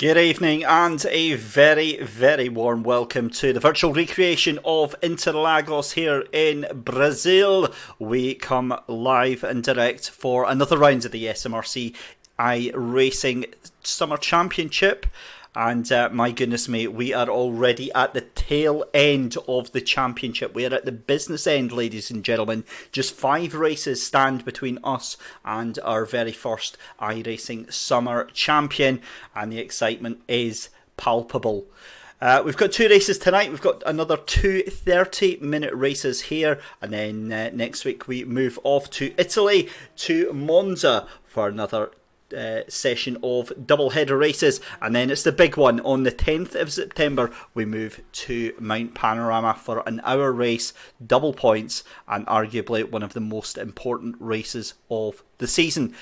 Good evening and a very warm welcome to the virtual recreation of Interlagos here in Brazil. We come live and direct for another round of the SMRC iRacing Summer Championship. And my goodness me, we are already at the tail end of the championship. We are at the business end, ladies and gentlemen. Just 5 races stand between us and our very first iRacing Summer Champion. And the excitement is palpable. We've got 2 races tonight. We've got another 2 30-minute races here. And then next week we move off to Italy, to Monza for another session of double-header races, and then it's the big one on the 10th of September. We move to Mount Panorama for an hour race, double points, and arguably one of the most important races of the season.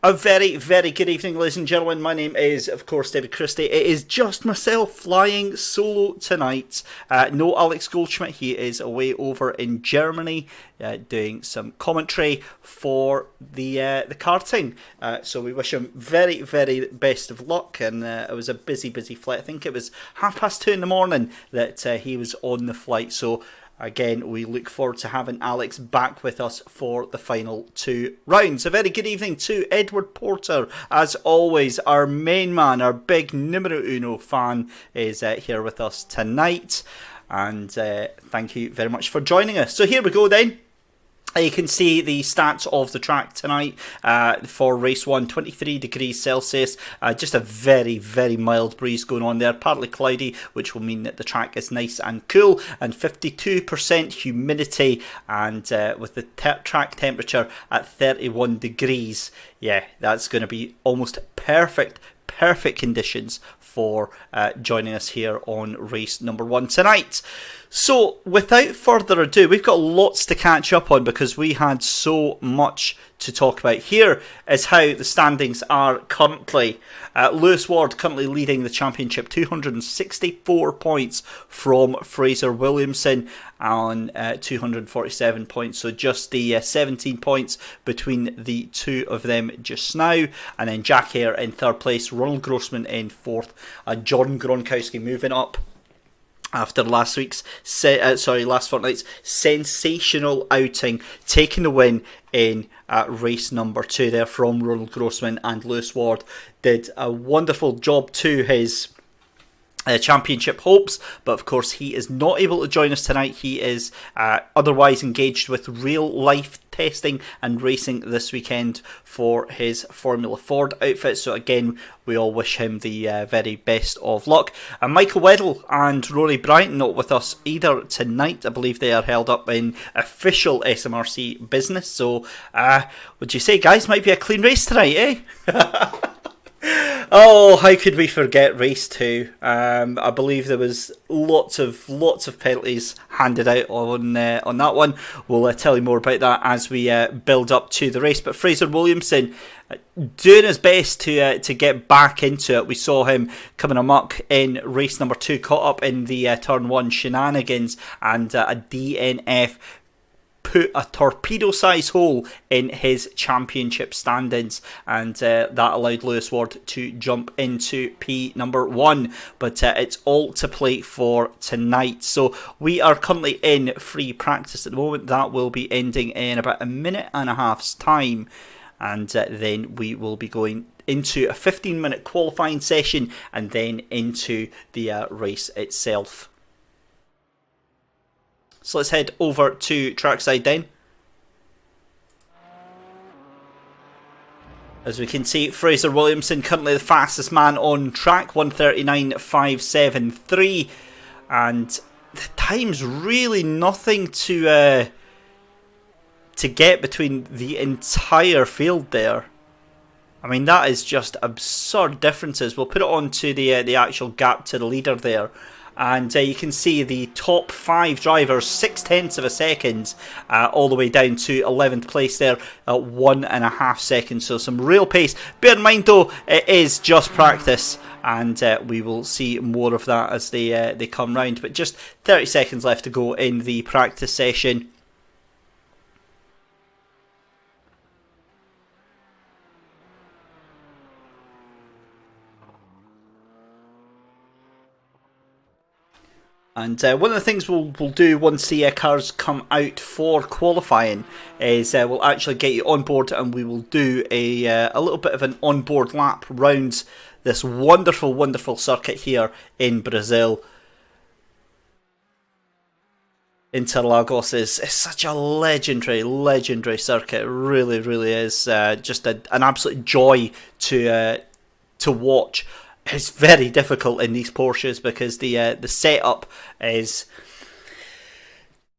A very good evening, ladies and gentlemen. My name is, of course, David Christie. It is just myself flying solo tonight. No Alex Goldschmidt. He is away over in Germany doing some commentary for the karting. So we wish him very best of luck. And it was a busy flight. I think it was 2:30 in the morning that he was on the flight. So again, we look forward to having Alex back with us for the final 2 rounds. A very good evening to Edward Porter. As always, our main man, our big numero uno fan, is here with us tonight. And thank you very much for joining us. So here we go then. You can see the stats of the track tonight for race 1, 23 degrees Celsius. Just a very mild breeze going on there. Partly cloudy, which will mean that the track is nice and cool. And 52% humidity, and with the track temperature at 31 degrees. Yeah, that's going to be almost perfect conditions for joining us here on race number 1 tonight. So, without further ado, we've got lots to catch up on because we had so much to talk about. Here is how the standings are currently. Lewis Ward currently leading the championship, 264 points from Fraser Williamson on 247 points. So just the 17 points between the two of them just now. And then Jack Hare in 3rd place, Ronald Grossman in 4th, John Gronkowski moving up after last fortnight's sensational outing, taking the win in race number 2 there from Ronald Grossman. And Lewis Ward did a wonderful job to his championship hopes, but of course he is not able to join us tonight. He is otherwise engaged with real life testing and racing this weekend for his Formula Ford outfit. So again, we all wish him the very best of luck. And Michael Weddle and Rory Bryant not with us either tonight. I believe they are held up in official SMRC business. So would you say, guys, might be a clean race tonight, eh? Oh, how could we forget race 2? I believe there was lots of penalties handed out on that one. We'll tell you more about that as we build up to the race. But Fraser Williamson doing his best to get back into it. We saw him coming amok in race number 2, caught up in the turn 1 shenanigans, and a DNF put a torpedo-sized hole in his championship standings, and that allowed Lewis Ward to jump into P number 1. But it's all to play for tonight. So we are currently in free practice at the moment. That will be ending in about a minute and a half's time, and then we will be going into a 15-minute qualifying session and then into the race itself. So let's head over to trackside then. As we can see, Fraser Williamson currently the fastest man on track, 1:39.573, and the time's really nothing to get between the entire field there. I mean, that is just absurd differences. We'll put it on to the actual gap to the leader there. And you can see the top 5 drivers, 0.6 of a second, all the way down to 11th place there at 1.5 seconds. So some real pace. Bear in mind though, it is just practice, and we will see more of that as they come round. But just 30 seconds left to go in the practice session. And one of the things we'll do once the cars come out for qualifying is we'll actually get you on board, and we will do a little bit of an onboard lap round this wonderful, wonderful circuit here in Brazil. Interlagos is such a legendary circuit. It really, really is just an absolute joy to watch. It's very difficult in these Porsches because the setup is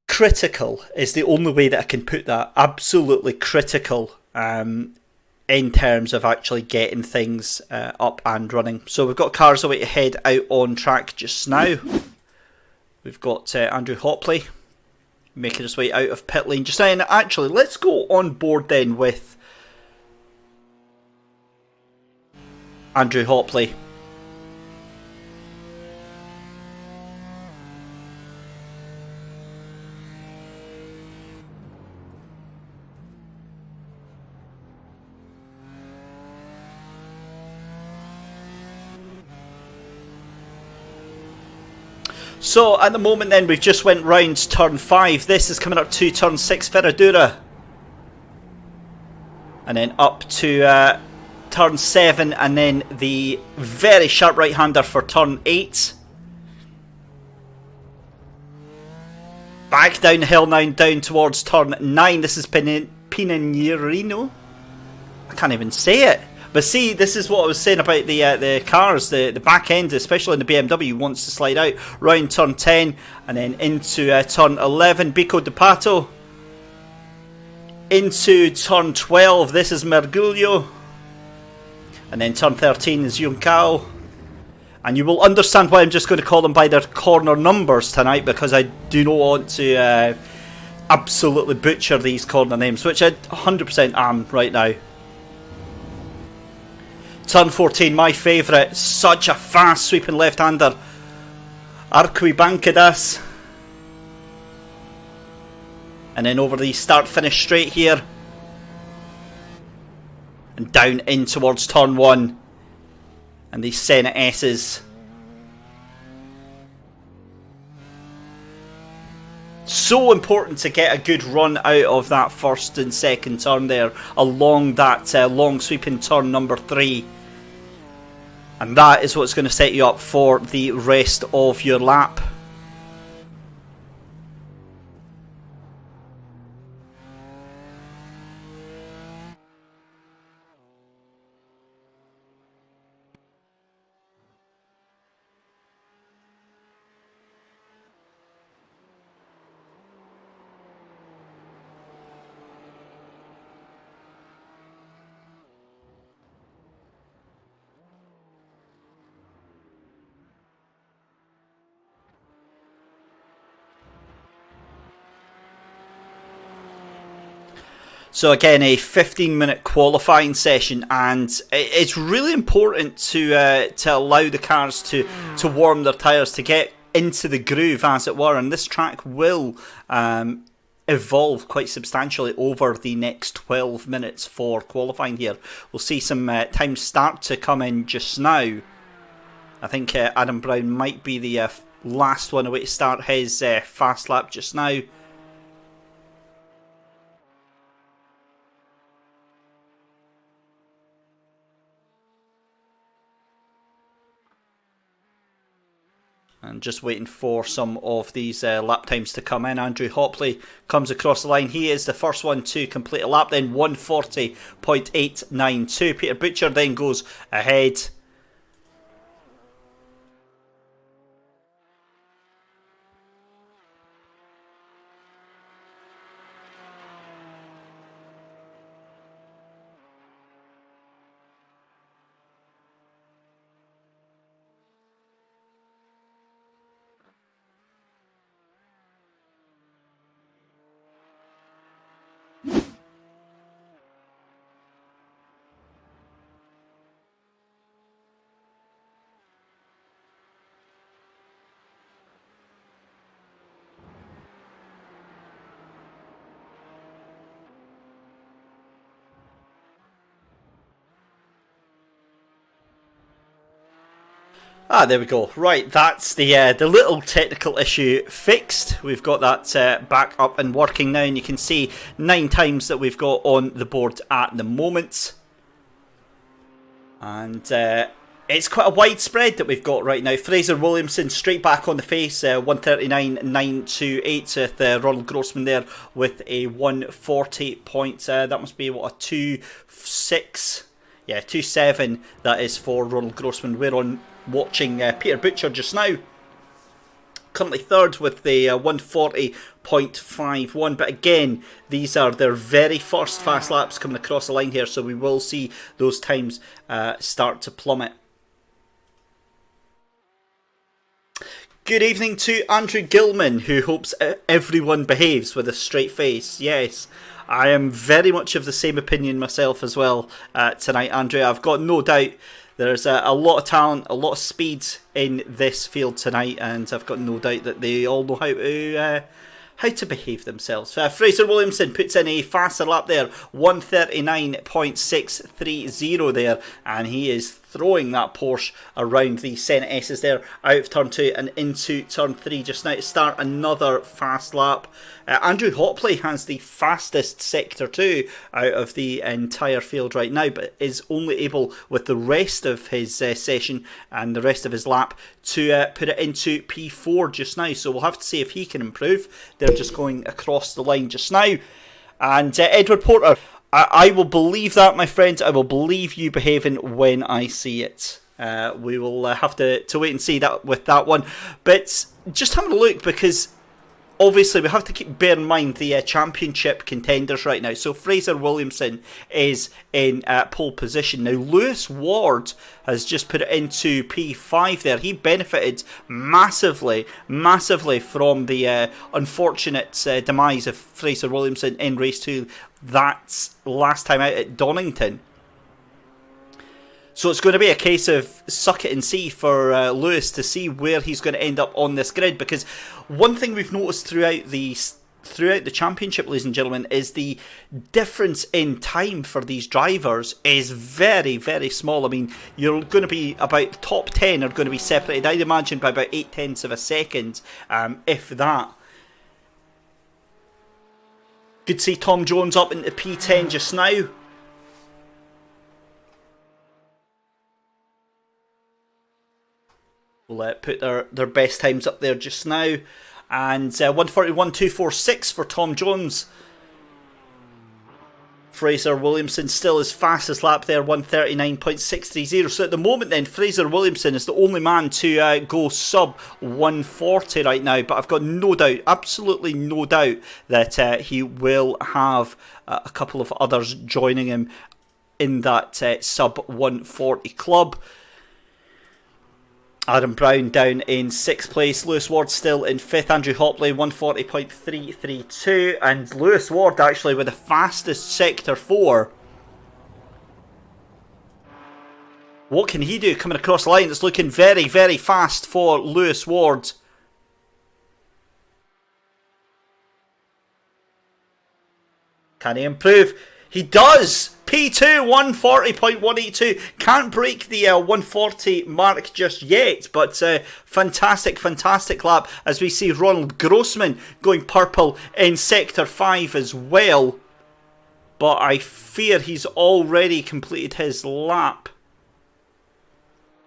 critical. Is the only way that I can put that. Absolutely critical in terms of actually getting things up and running. So we've got cars away to head out on track just now. We've got Andrew Hopley making his way out of pit lane just now. And actually, let's go on board then with Andrew Hopley. So at the moment then, we've just went round turn 5. This is coming up to turn 6 Ferradura. And then up to turn 7, and then the very sharp right-hander for turn 8. Back down the hill now, down towards turn 9. This is Pinheirino. I can't even say it. But see, this is what I was saying about the cars, the back end, especially in the BMW, wants to slide out. Round turn 10, and then into turn 11, Bico de Pato. Into turn 12, this is Mergulho. And then turn 13 is Juncao. And you will understand why I'm just going to call them by their corner numbers tonight, because I do not want to absolutely butcher these corner names, which I 100% am right now. Turn 14, my favourite, such a fast sweeping left-hander, Arquibancadas. And then over the start-finish straight here. And down in towards turn 1. And the Senna S's. So important to get a good run out of that first and second turn there, along that long sweeping turn number 3. And that is what's going to set you up for the rest of your lap. So again, a 15-minute qualifying session, and it's really important to allow the cars to warm their tyres, to get into the groove, as it were. And this track will evolve quite substantially over the next 12 minutes for qualifying here. We'll see some times start to come in just now. I think Adam Brown might be the last one away to start his fast lap just now. And just waiting for some of these lap times to come in. Andrew Hopley comes across the line. He is the first one to complete a lap, then 1:40.892. Peter Butcher then goes ahead. Ah, there we go. Right, that's the little technical issue fixed. We've got that back up and working now, and you can see 9 times that we've got on the board at the moment. And it's quite a wide spread that we've got right now. Fraser Williamson straight back on the face, 139.928 with Ronald Grossman there with a 140 points. That must be, what, a 2.6? Yeah, 2.7 that is for Ronald Grossman. We're on watching Peter Butcher just now. Currently third with the 140.51, but again, these are their very first fast laps coming across the line here, so we will see those times start to plummet. Good evening to Andrew Gilman, who hopes everyone behaves with a straight face. Yes, I am very much of the same opinion myself as well tonight, Andrew. I've got no doubt there's a lot of talent, a lot of speed in this field tonight, and I've got no doubt that they all know how to behave themselves. Fraser Williamson puts in a faster lap there, 139.630 there, and he is throwing that Porsche around the Senna S's there, out of turn 2 and into turn 3 just now to start another fast lap. Andrew Hopley has the fastest sector 2 out of the entire field right now, but is only able with the rest of his session and the rest of his lap to put it into P4 just now, so we'll have to see if he can improve. They're just going across the line just now. And Edward Porter, I will believe that, my friend. I will believe you behaving when I see it. We will have to wait and see that with that one. But just having a look, because obviously we have to bear in mind the championship contenders right now. So Fraser Williamson is in pole position. Now Lewis Ward has just put it into P5 there. He benefited massively from the unfortunate demise of Fraser Williamson in race 2. That's last time out at Donington. So it's going to be a case of suck it and see for Lewis to see where he's going to end up on this grid, because one thing we've noticed throughout the championship, ladies and gentlemen, is the difference in time for these drivers is very, very small. I mean, you're going to be about the top 10 are going to be separated, I'd imagine, by about 0.8 of a second, if that. Good to see Tom Jones up into P10 just now. We'll put their best times up there just now. And 141.246 for Tom Jones. Fraser Williamson still his fastest lap there, 139.630. So at the moment then, Fraser Williamson is the only man to go sub 140 right now. But I've got no doubt, absolutely no doubt, that he will have a couple of others joining him in that sub 140 club. Adam Brown down in 6th place. Lewis Ward still in 5th. Andrew Hopley 140.332. And Lewis Ward actually with the fastest sector 4. What can he do coming across the line? It's looking very, very fast for Lewis Ward. Can he improve? He does! P2, 140.182. Can't break the 140 mark just yet, but fantastic lap as we see Ronald Grossman going purple in Sector 5 as well. But I fear he's already completed his lap.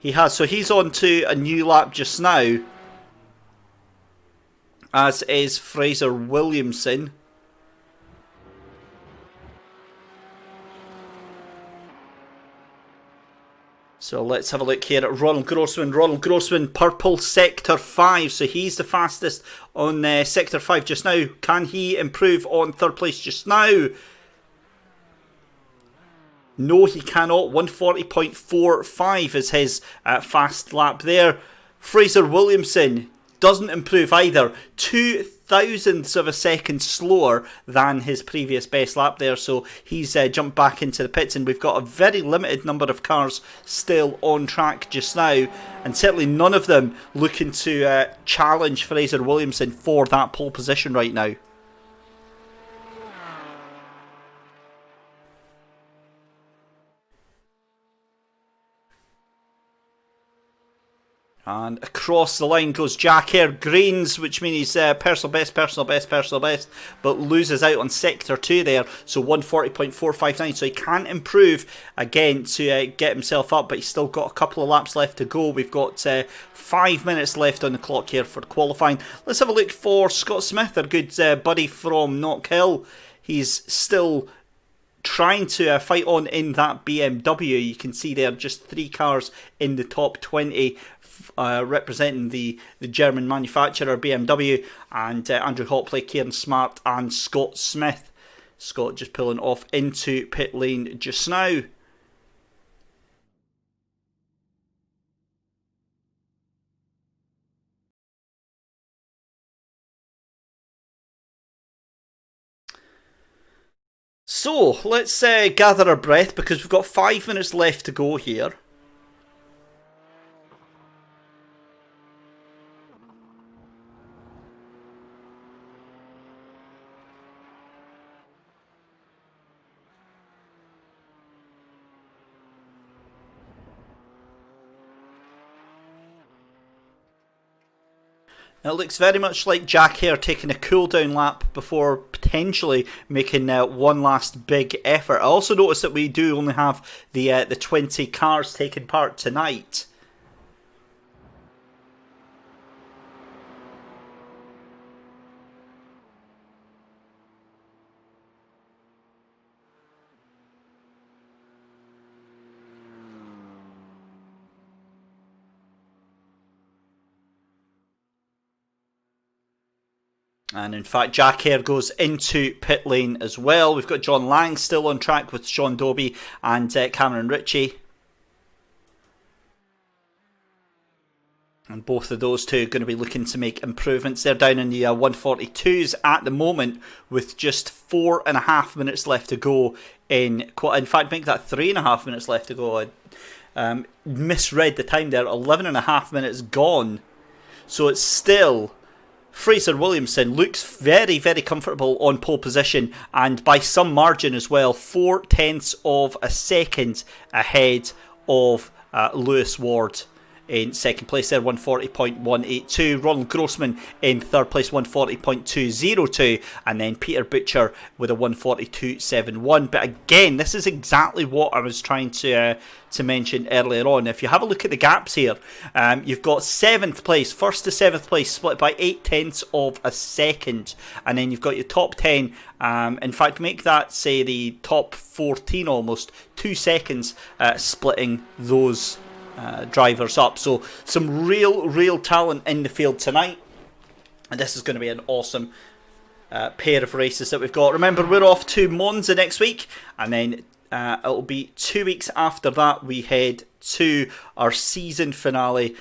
He has, so he's on to a new lap just now, as is Fraser Williamson. So let's have a look here at Ronald Grossman. Ronald Grossman, purple Sector 5. So he's the fastest on Sector 5 just now. Can he improve on 3rd place just now? No, he cannot. 140.45 is his fast lap there. Fraser Williamson doesn't improve either. 0.02 of a second slower than his previous best lap there, so he's jumped back into the pits, and we've got a very limited number of cars still on track just now, and certainly none of them looking to challenge Fraser Williamson for that pole position right now. And across the line goes Jack Hare, greens, which means he's personal best, but loses out on sector 2 there, so 140.459, so he can improve again to get himself up, but he's still got a couple of laps left to go. We've got 5 minutes left on the clock here for qualifying. Let's have a look for Scott Smith, our good buddy from Knockhill. He's still trying to fight on in that BMW. You can see there just 3 cars in the top 20 representing the German manufacturer BMW, and Andrew Hopley, Kieran Smart and Scott Smith. Scott just pulling off into pit lane just now. So let's gather our breath, because we've got 5 minutes left to go here. It looks very much like Jack Hare taking a cool down lap before potentially making one last big effort. I also noticed that we do only have the 20 cars taking part tonight. And in fact, Jack Hare goes into pit lane as well. We've got John Lang still on track with Sean Dobie and Cameron Ritchie. And both of those two are going to be looking to make improvements. They're down in the 142s at the moment with just 4.5 minutes left to go. In fact, make that 3.5 minutes left to go. I misread the time there. 11.5 minutes gone. So it's still... Fraser Williamson looks very, very comfortable on pole position, and by some margin as well, 0.4 of a second ahead of Lewis Ward in second place there, 140.182. Ronald Grossman in third place, 140.202. And then Peter Butcher with a 142.71. But again, this is exactly what I was trying to mention earlier on. If you have a look at the gaps here, you've got 7th place, 1st to 7th place, split by 0.8 of a second. And then you've got your top 10. In fact, make that, say, the top 14 almost, 2 seconds splitting those drivers up. So some real talent in the field tonight, and this is going to be an awesome pair of races that we've got. Remember, we're off to Monza next week, and then it'll be 2 weeks after that we head to our season finale.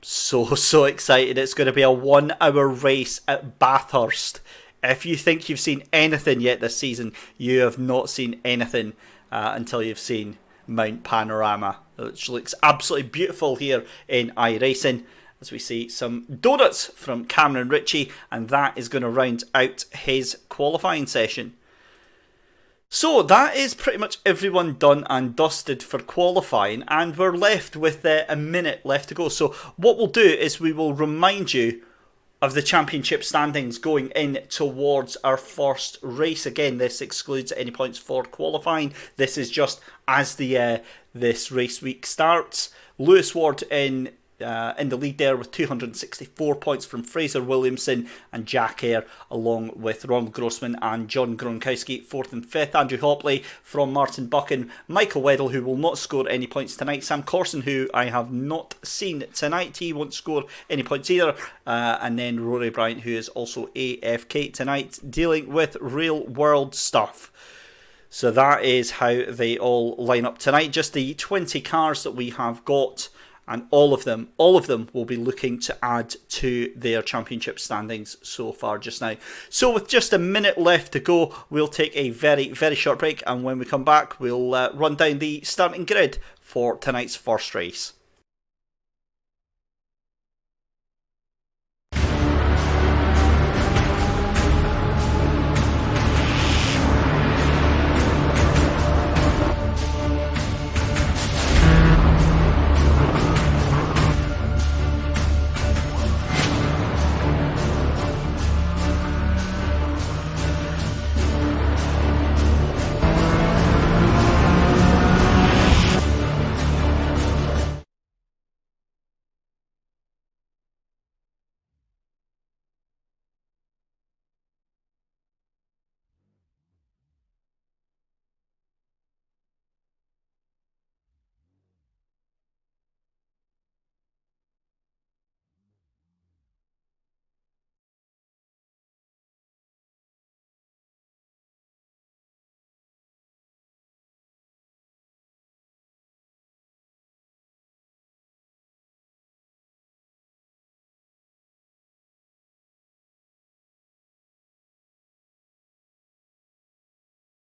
So excited. It's going to be a 1-hour race at Bathurst. If you think you've seen anything yet this season, you have not seen anything until you've seen Mount Panorama, which looks absolutely beautiful here in iRacing, as we see some donuts from Cameron Ritchie, and that is going to round out his qualifying session. So that is pretty much everyone done and dusted for qualifying, and we're left with a minute left to go. So what we'll do is we will remind you of the championship standings going in towards our first race. Again, this excludes any points for qualifying. This is just as the this race week starts. Lewis Ward in the lead there with 264 points from Fraser Williamson and Jack Hare, along with Ronald Grossman and John Gronkowski, 4th and 5th. Andrew Hopley from Martin Buchan, Michael Weddle, who will not score any points tonight, Sam Corson, who I have not seen tonight, he won't score any points either, and then Rory Bryant, who is also AFK tonight, dealing with real world stuff. So that is how they all line up tonight. Just the 20 cars that we have got, and all of them will be looking to add to their championship standings so far just now. So with just a minute left to go, we'll take a very, very short break, and when we come back, we'll run down the starting grid for tonight's first race.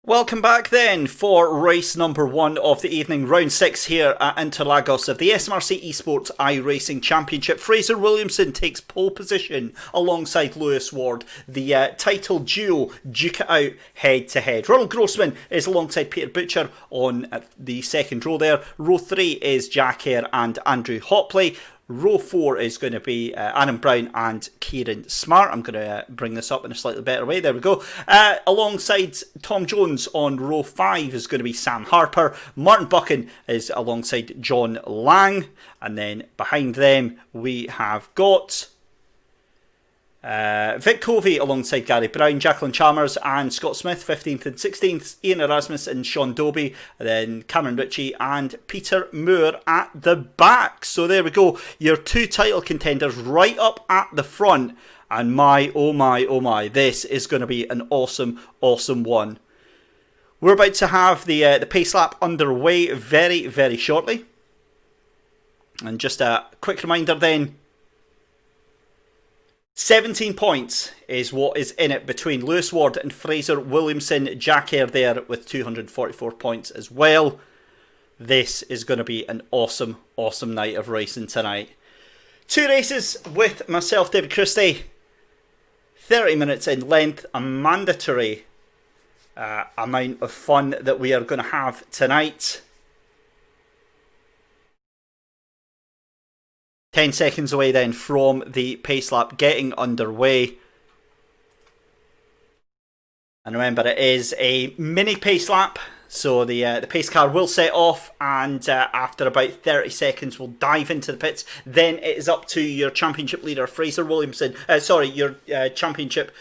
Welcome back then for race number 1 of the evening, round 6 here at Interlagos of the SMRC eSports iRacing Championship. Fraser Williamson takes pole position alongside Lewis Ward. The title duo duke it out head to head. Ronald Grossman is alongside Peter Butcher on the second row there. Row 3 is Jack Hare and Andrew Hopley. Row 4 is going to be Aaron Brown and Kieran Smart. I'm going to bring this up in a slightly better way. There we go. Alongside Tom Jones on row 5 is going to be Sam Harper. Martin Buchan is alongside John Lang. And then behind them we have got Vic Covey alongside Gary Brown, Jacqueline Chalmers and Scott Smith, 15th and 16th, Ian Erasmus and Sean Dobie, and then Cameron Ritchie and Peter Moore at the back. So there we go, your 2 title contenders right up at the front, and my, oh my, this is going to be an awesome one. We're about to have the pace lap underway very shortly. And just a quick reminder then, 17 points is what is in it between Lewis Ward and Fraser Williamson. Jack Hare there with 244 points as well. This is going to be an awesome night of racing tonight. 2 races with myself, David Christie. 30 minutes in length, a mandatory amount of fun that we are going to have tonight. 10 seconds away then from the pace lap getting underway. And remember, it is a mini pace lap, so the pace car will set off, and after about 30 seconds we'll dive into the pits. Then it is up to your championship leader, Fraser Williamson, your championship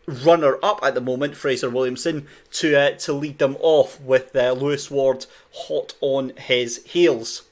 runner-up at the moment, Fraser Williamson, to lead them off with Lewis Ward hot on his heels.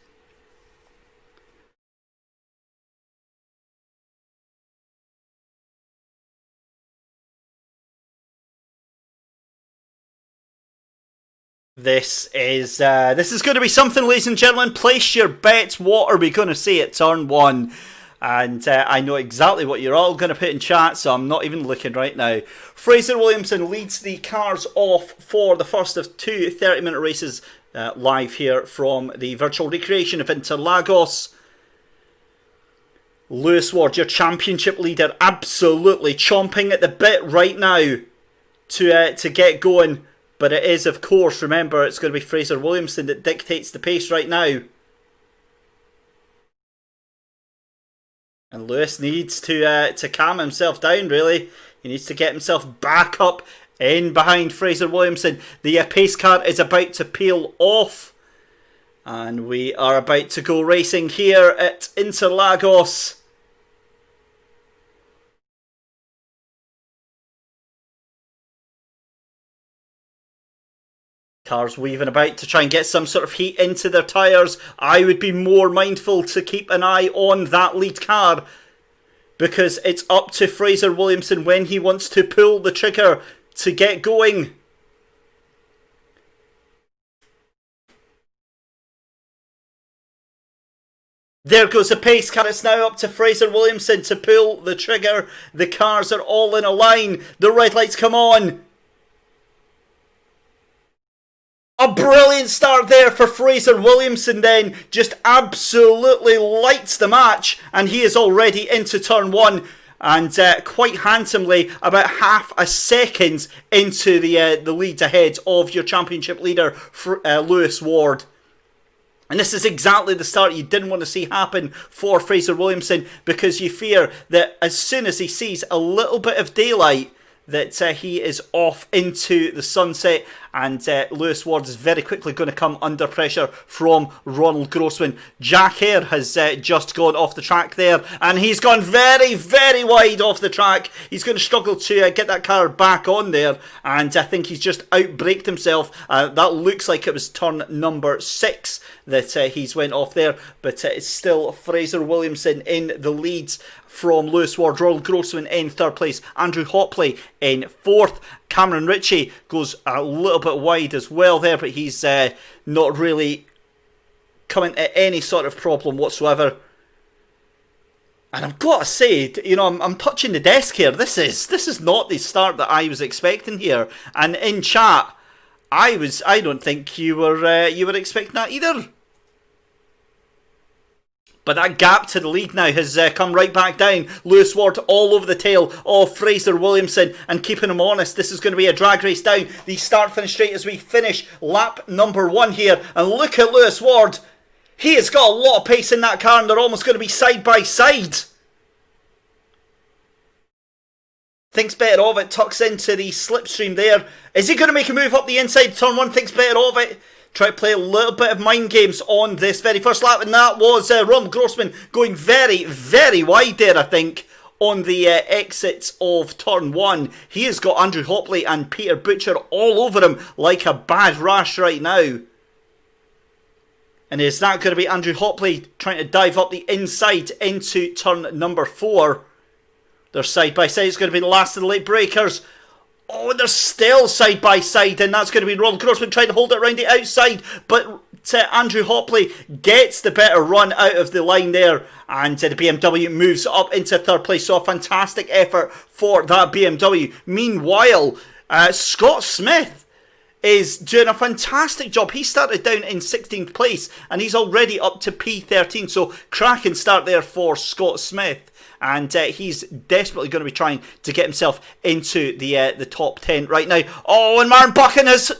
This is going to be something, ladies and gentlemen. Place your bets. What are we going to see at turn 1? And I know exactly what you're all going to put in chat, so I'm not even looking right now. Fraser Williamson leads the cars off for the first of 2 30-minute races live here from the virtual recreation of Interlagos. Lewis Ward, your championship leader, absolutely chomping at the bit right now to get going. But it is, of course, remember, it's going to be Fraser Williamson that dictates the pace right now. And Lewis needs to calm himself down, really. He needs to get himself back up in behind Fraser Williamson. The pace car is about to peel off. And we are about to go racing here at Interlagos. Cars weaving about to try and get some sort of heat into their tyres. I would be more mindful to keep an eye on that lead car, because it's up to Fraser Williamson when he wants to pull the trigger to get going. There goes the pace car. It's now up to Fraser Williamson to pull the trigger. The cars are all in a line. The red lights come on. A brilliant start there for Fraser Williamson then. Just absolutely lights the match. And he is already into turn 1. And quite handsomely, about half a second into the lead ahead of your championship leader, Lewis Ward. And this is exactly the start you didn't want to see happen for Fraser Williamson, because you fear that as soon as he sees a little bit of daylight, that he is off into the sunset, and Lewis Ward is very quickly going to come under pressure from Ronald Grossman. Jack Hare has just gone off the track there, and he's gone very wide off the track. He's going to struggle to get that car back on there, and I think he's just outbraked himself. That looks like it was turn number 6 that he's went off there, but it's still Fraser Williamson in the lead from Lewis Ward. Ronald Grossman in 3rd place, Andrew Hopley in 4th. Cameron Ritchie goes a little bit wide as well there, but he's not really coming to any sort of problem whatsoever. And I've got to say, you know, I'm touching the desk here. This is not the start that I was expecting here. And in chat, I don't think you were expecting that either. But that gap to the lead now has come right back down. Lewis Ward all over the tail of Fraser Williamson and keeping him honest. This is going to be a drag race down the start-finish straight as we finish lap number 1 here. And look at Lewis Ward. He has got a lot of pace in that car and they're almost going to be side by side. Thinks better of it, tucks into the slipstream there. Is he going to make a move up the inside? Turn 1, thinks better of it. Try to play a little bit of mind games on this very first lap, and that was Ron Grossman going very, very wide there, I think, on the exits of turn 1. He has got Andrew Hopley and Peter Butcher all over him like a bad rash right now. And is that going to be Andrew Hopley trying to dive up the inside into turn number 4? They're side by side. It's going to be the last of the late breakers. Oh, they're still side by side, and that's going to be Ron Grossman trying to hold it around the outside, but Andrew Hopley gets the better run out of the line there, and the BMW moves up into 3rd place. So a fantastic effort for that BMW. Meanwhile, Scott Smith is doing a fantastic job. He started down in 16th place, and he's already up to P13. So cracking start there for Scott Smith. And he's desperately going to be trying to get himself into the top 10 right now. Oh, and Martin Buchan has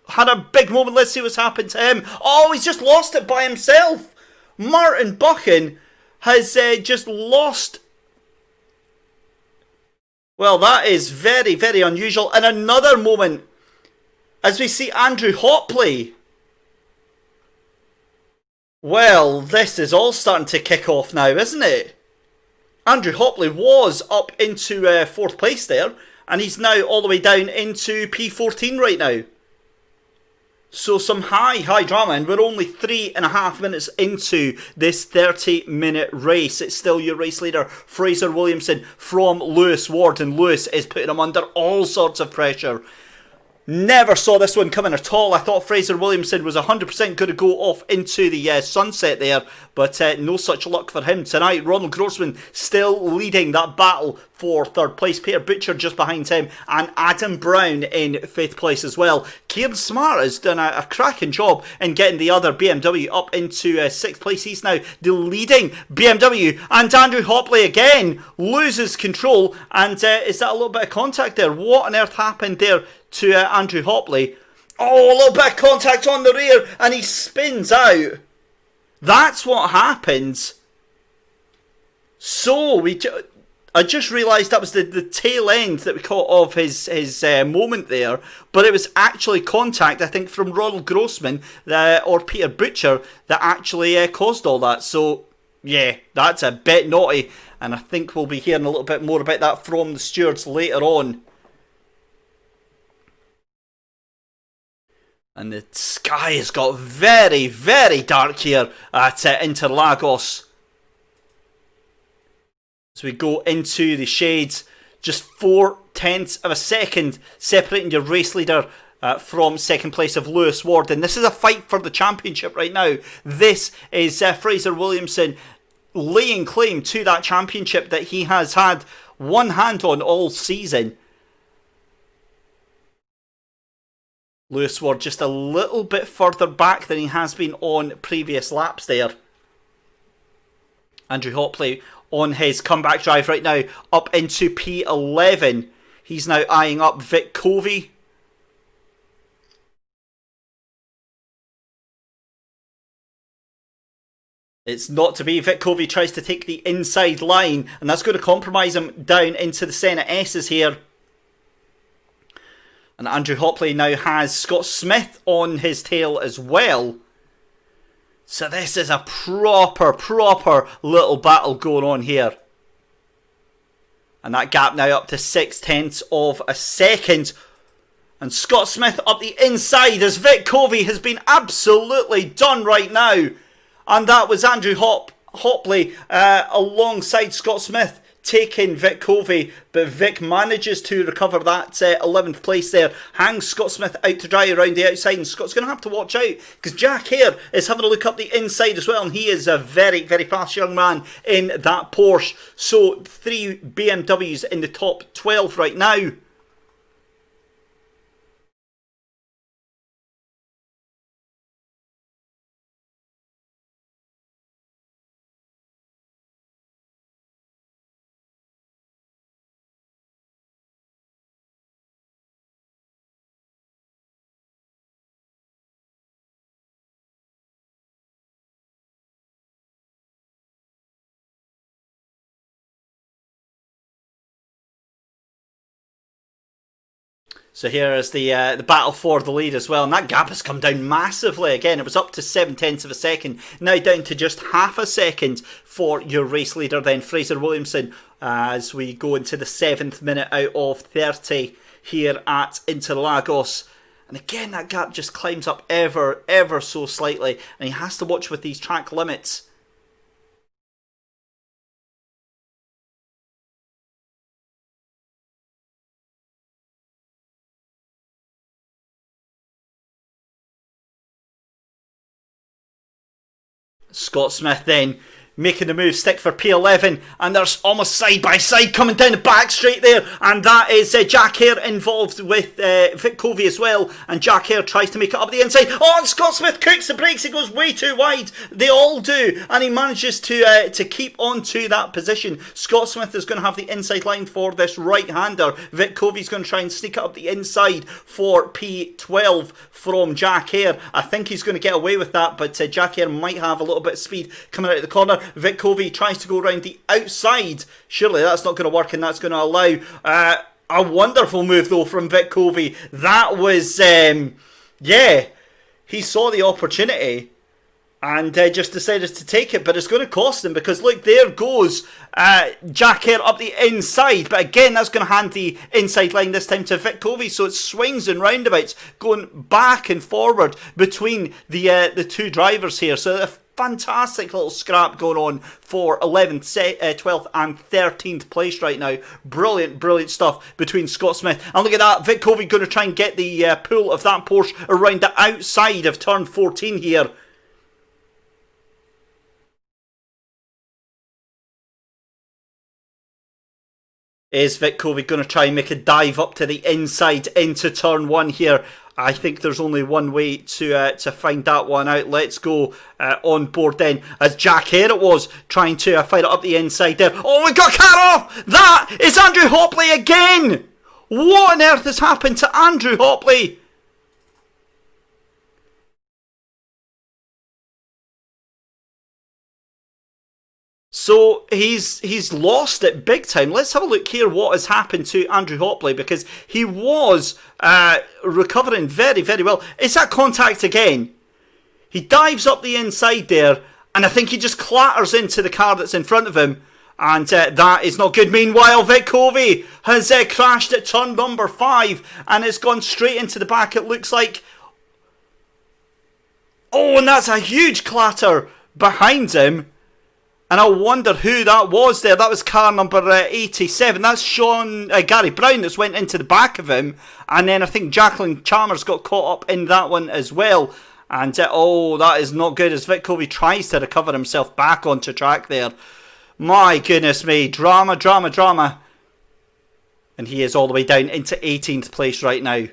had a big moment. Let's see what's happened to him. Oh, he's just lost it by himself. Martin Buchan has just lost. Well, that is very, very unusual. And another moment as we see Andrew Hopley. Well, this is all starting to kick off now, isn't it? Andrew Hopley was up into 4th place there, and he's now all the way down into P14 right now. So some high drama, and we're only 3.5 minutes into this 30-minute race. It's still your race leader, Fraser Williamson, from Lewis Ward, and Lewis is putting him under all sorts of pressure. Never saw this one coming at all. I thought Fraser Williamson was 100% going to go off into the sunset there, but no such luck for him tonight. Ronald Grossman still leading that battle for 3rd place. Peter Butcher just behind him, and Adam Brown in 5th place as well. Kieran Smart has done a cracking job in getting the other BMW up into 6th place. He's now the leading BMW, and Andrew Hopley again loses control, and is that a little bit of contact there? What on earth happened there to Andrew Hopley? Oh, a little bit of contact on the rear, and he spins out. That's what happens. So I just realised that was the tail end that we caught of his moment there, but it was actually contact, I think, from Ronald Grossman or Peter Butcher that actually caused all that. So yeah, that's a bit naughty, and I think we'll be hearing a little bit more about that from the stewards later on. And the sky has got very, very dark here at Interlagos. As we go into the shades, just 0.4 of a second separating your race leader from 2nd place of Lewis Ward. And this is a fight for the championship right now. This is Fraser Williamson laying claim to that championship that he has had one hand on all season. Lewis Ward just a little bit further back than he has been on previous laps there. Andrew Hopley on his comeback drive right now, up into P11. He's now eyeing up Vic Covey. It's not to be. Vic Covey tries to take the inside line, and that's going to compromise him down into the Senna S's here. And Andrew Hopley now has Scott Smith on his tail as well. So this is a proper little battle going on here. And that gap now up to 0.6 of a second. And Scott Smith up the inside as Vic Covey has been absolutely done right now. And that was Andrew Hopley alongside Scott Smith taking Vic Covey, but Vic manages to recover that 11th place there, hangs Scott Smith out to dry around the outside, and Scott's going to have to watch out because Jack Hare is having a look up the inside as well, and he is a very, very fast young man in that Porsche. So 3 BMWs in the top 12 right now. So here is the battle for the lead as well, and that gap has come down massively. Again, it was up to 0.7 of a second, now down to just half a second for your race leader then, Fraser Williamson, as we go into the 7th minute out of 30 here at Interlagos. And again, that gap just climbs up ever so slightly, and he has to watch with these track limits. Scott Smith then making the move, stick for P11, and there's almost side by side coming down the back straight there, and that is Jack Hare involved with Vic Covey as well, and Jack Hare tries to make it up the inside. Oh, and Scott Smith cooks the brakes, he goes way too wide, they all do, and he manages to keep on to that position. Scott Smith is going to have the inside line for this right-hander. Vic Covey's going to try and sneak it up the inside for P12 from Jack Hare. I think he's going to get away with that, but Jack Hare might have a little bit of speed coming out of the corner. Vic Covey tries to go around the outside. Surely that's not going to work, and that's going to allow a wonderful move though from Vic Covey. That was, yeah, he saw the opportunity and just decided to take it, but it's going to cost him, because look, there goes Jack Hare up the inside, but again that's going to hand the inside line this time to Vic Covey, so it swings and roundabouts going back and forward between the two drivers here. So a fantastic little scrap going on for 11th, 12th and 13th place right now. Brilliant stuff between Scott Smith, and look at that, Vic Covey going to try and get the pull of that Porsche around the outside of turn 14 here. Is Vic Covey going to try and make a dive up to the inside into turn 1 here? I think there's only one way to find that one out. Let's go on board then, as Jack Hare it was trying to fire it up the inside there. Oh, we got cut off! That is Andrew Hopley again! What on earth has happened to Andrew Hopley? So he's lost it big time. Let's have a look here what has happened to Andrew Hopley, because he was recovering very well. Is that contact again? He dives up the inside there, and I think he just clatters into the car that's in front of him, and that is not good. Meanwhile, Vic Covey has crashed at turn number 5, and it's gone straight into the back, it looks like. Oh, and that's a huge clatter behind him. And I wonder who that was there. That was car number 87. That's Gary Brown that's went into the back of him. And then I think Jacqueline Chalmers got caught up in that one as well. And oh, that is not good, as Vic Covey tries to recover himself back onto track there. My goodness me. Drama. And he is all the way down into 18th place right now.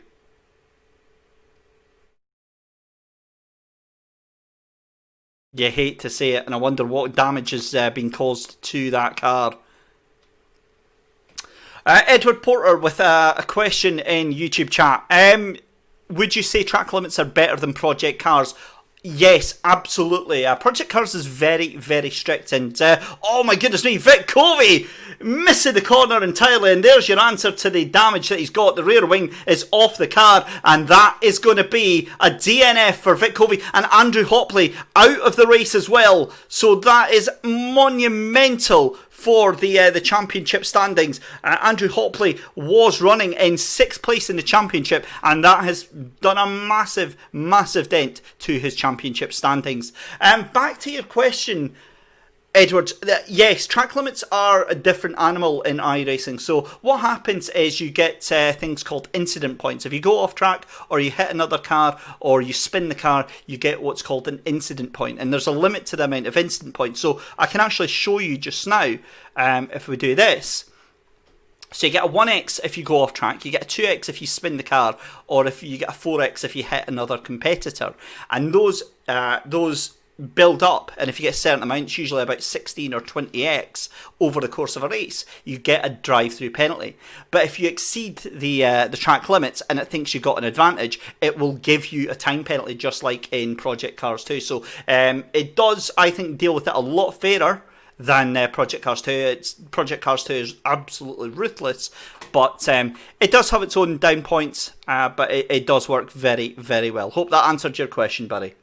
You hate to say it, and I wonder what damage has been caused to that car. Edward Porter with a question in YouTube chat. Would you say track limits are better than Project Cars? Yes, absolutely. Project Cars is very strict, and oh my goodness me, Vic Covey missing the corner entirely, and there's your answer to the damage that he's got. The rear wing is off the car, and that is going to be a DNF for Vic Covey, and Andrew Hopley out of the race as well. So that is monumental for the championship standings. Andrew Hopley was running in 6th place in the championship, and that has done a massive dent to his championship standings. Back to your question, Edward, yes, track limits are a different animal in iRacing. So what happens is you get things called incident points. If you go off track, or you hit another car, or you spin the car, you get what's called an incident point. And there's a limit to the amount of incident points. So I can actually show you just now, if we do this. So you get a 1x if you go off track, you get a 2x if you spin the car, or if you get a 4x if you hit another competitor. And those build up, and if you get a certain amount, it's usually about 16 or 20x over the course of a race, you get a drive-through penalty. But if you exceed the track limits and it thinks you got an advantage, it will give you a time penalty, just like in Project Cars 2. So it does, I think, deal with it a lot fairer than Project Cars 2. Project Cars 2 is absolutely ruthless, but it does have its own down points, but it does work very, very well. Hope that answered your question, Barry.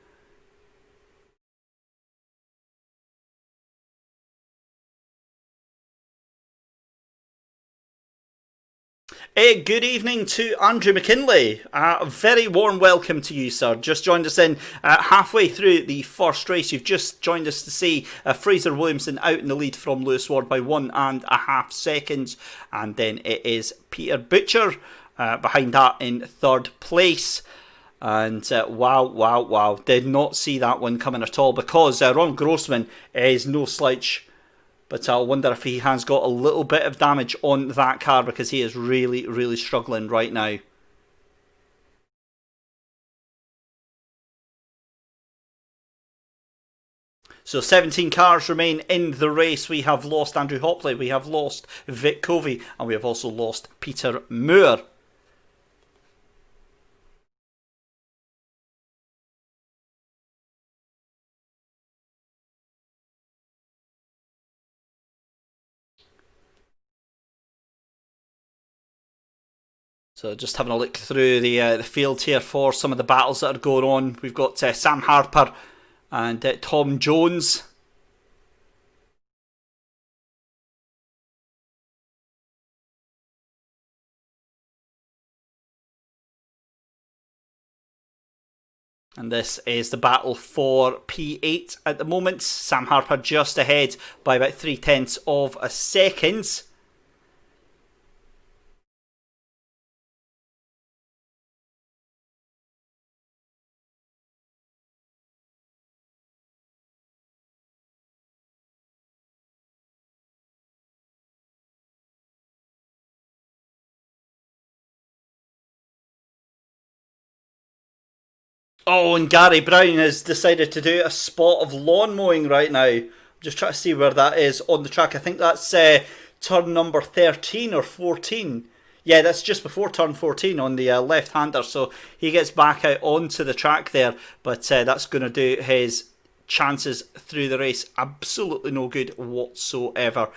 Good evening to Andrew McKinley. A very warm welcome to you, sir. Just joined us in halfway through the first race. You've just joined us to see Fraser Williamson out in the lead from Lewis Ward by 1.5 seconds. And then it is Peter Butcher behind that in third place. And wow. Did not see that one coming at all, because Ron Grossman is no slouch. But I wonder if he has got a little bit of damage on that car, because he is really, really struggling right now. So 17 cars remain in the race. We have lost Andrew Hopley, we have lost Vic Covey, and we have also lost Peter Moore. So just having a look through the field here for some of the battles that are going on. We've got Sam Harper and Tom Jones. And this is the battle for P8 at the moment. Sam Harper just ahead by about 0.3 of a second. Oh, and Gary Brown has decided to do a spot of lawn mowing right now. I'm just trying to see where that is on the track. I think that's turn number 13 or 14. Yeah, that's just before turn 14 on the left-hander. So he gets back out onto the track there. But that's going to do his chances through the race absolutely no good whatsoever.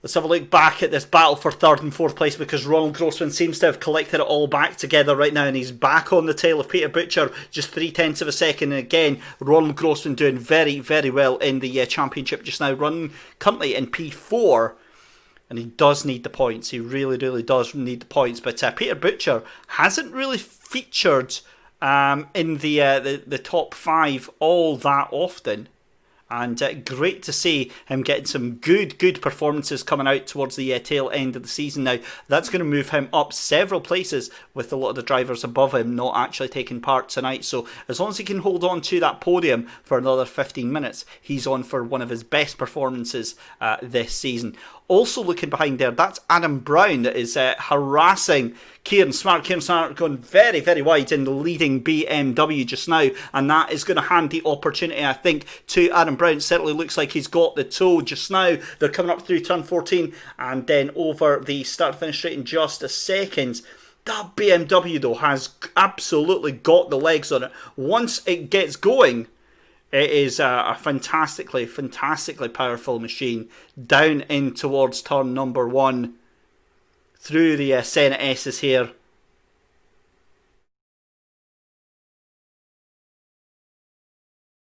Let's have a look back at this battle for third and fourth place, because Ronald Grossman seems to have collected it all back together right now, and he's back on the tail of Peter Butcher, just 0.3 of a second. And again, Ronald Grossman doing very, very well in the championship just now, running currently in P4, and he does need the points. He really, really does need the points. But Peter Butcher hasn't really featured in the top 5 all that often. And great to see him getting some good performances coming out towards the tail end of the season now. That's going to move him up several places, with a lot of the drivers above him not actually taking part tonight. So as long as he can hold on to that podium for another 15 minutes, he's on for one of his best performances this season. Also looking behind there, that's Adam Brown that is harassing Kieran Smart. Kieran Smart going very, very wide in the leading BMW just now, and that is going to hand the opportunity, I think, to Adam Brown. It certainly looks like he's got the toe just now. They're coming up through turn 14 and then over the start-finish straight in just a second. That BMW, though, has absolutely got the legs on it. Once it gets going, it is a fantastically powerful machine. Down in towards turn number 1. Through the Senate S's here.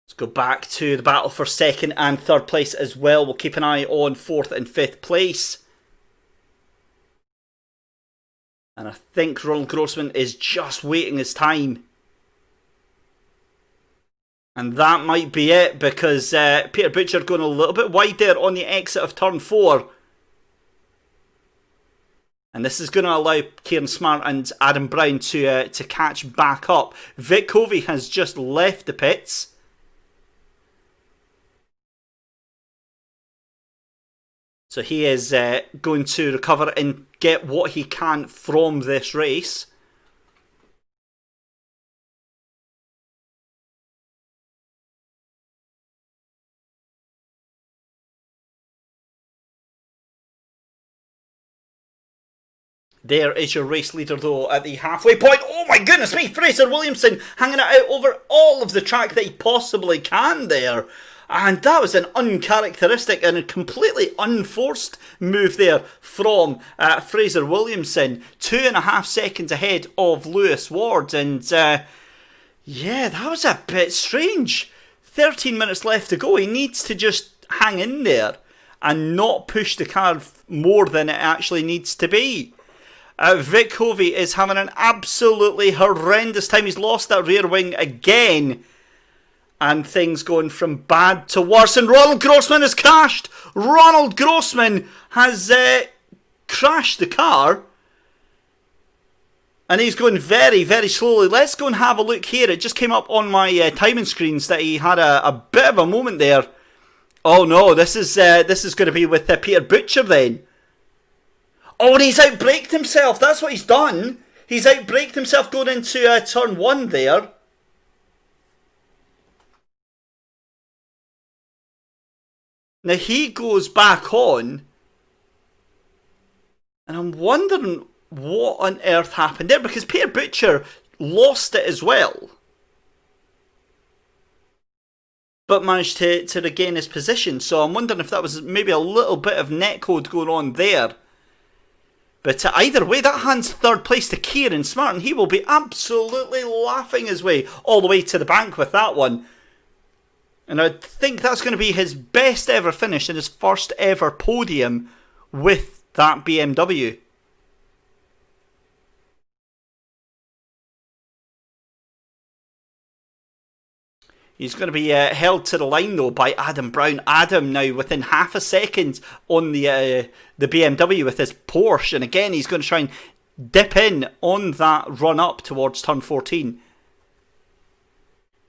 Let's go back to the battle for second and third place as well. We'll keep an eye on fourth and fifth place. And I think Ronald Grossman is just waiting his time. And that might be it, because Peter Butcher going a little bit wide there on the exit of turn 4. And this is going to allow Kieran Smart and Adam Brown to catch back up. Vic Covey has just left the pits. So he is going to recover and get what he can from this race. There is your race leader, though, at the halfway point. Oh my goodness me, Fraser Williamson hanging it out over all of the track that he possibly can there. And that was an uncharacteristic and a completely unforced move there from Fraser Williamson. 2.5 seconds ahead of Lewis Ward. And yeah, that was a bit strange. 13 minutes left to go. He needs to just hang in there and not push the car more than it actually needs to be. Vic Hovey is having an absolutely horrendous time. He's lost that rear wing again. And things going from bad to worse. And Ronald Grossman has crashed. Ronald Grossman has crashed the car. And he's going very, very slowly. Let's go and have a look here. It just came up on my timing screens that he had a bit of a moment there. Oh no, this is going to be with Peter Butcher then. Oh, and he's outbraked himself. That's what he's done. He's outbraked himself going into turn 1 there. Now he goes back on, and I'm wondering what on earth happened there, because Peter Butcher lost it as well, but managed to regain his position. So I'm wondering if that was maybe a little bit of netcode going on there. But either way, that hands third place to Kieran Smart, and he will be absolutely laughing his way all the way to the bank with that one. And I think that's going to be his best ever finish in his first ever podium with that BMW. He's going to be held to the line though by Adam Brown. Adam now within half a second on the BMW with his Porsche. And again, he's going to try and dip in on that run up towards turn 14.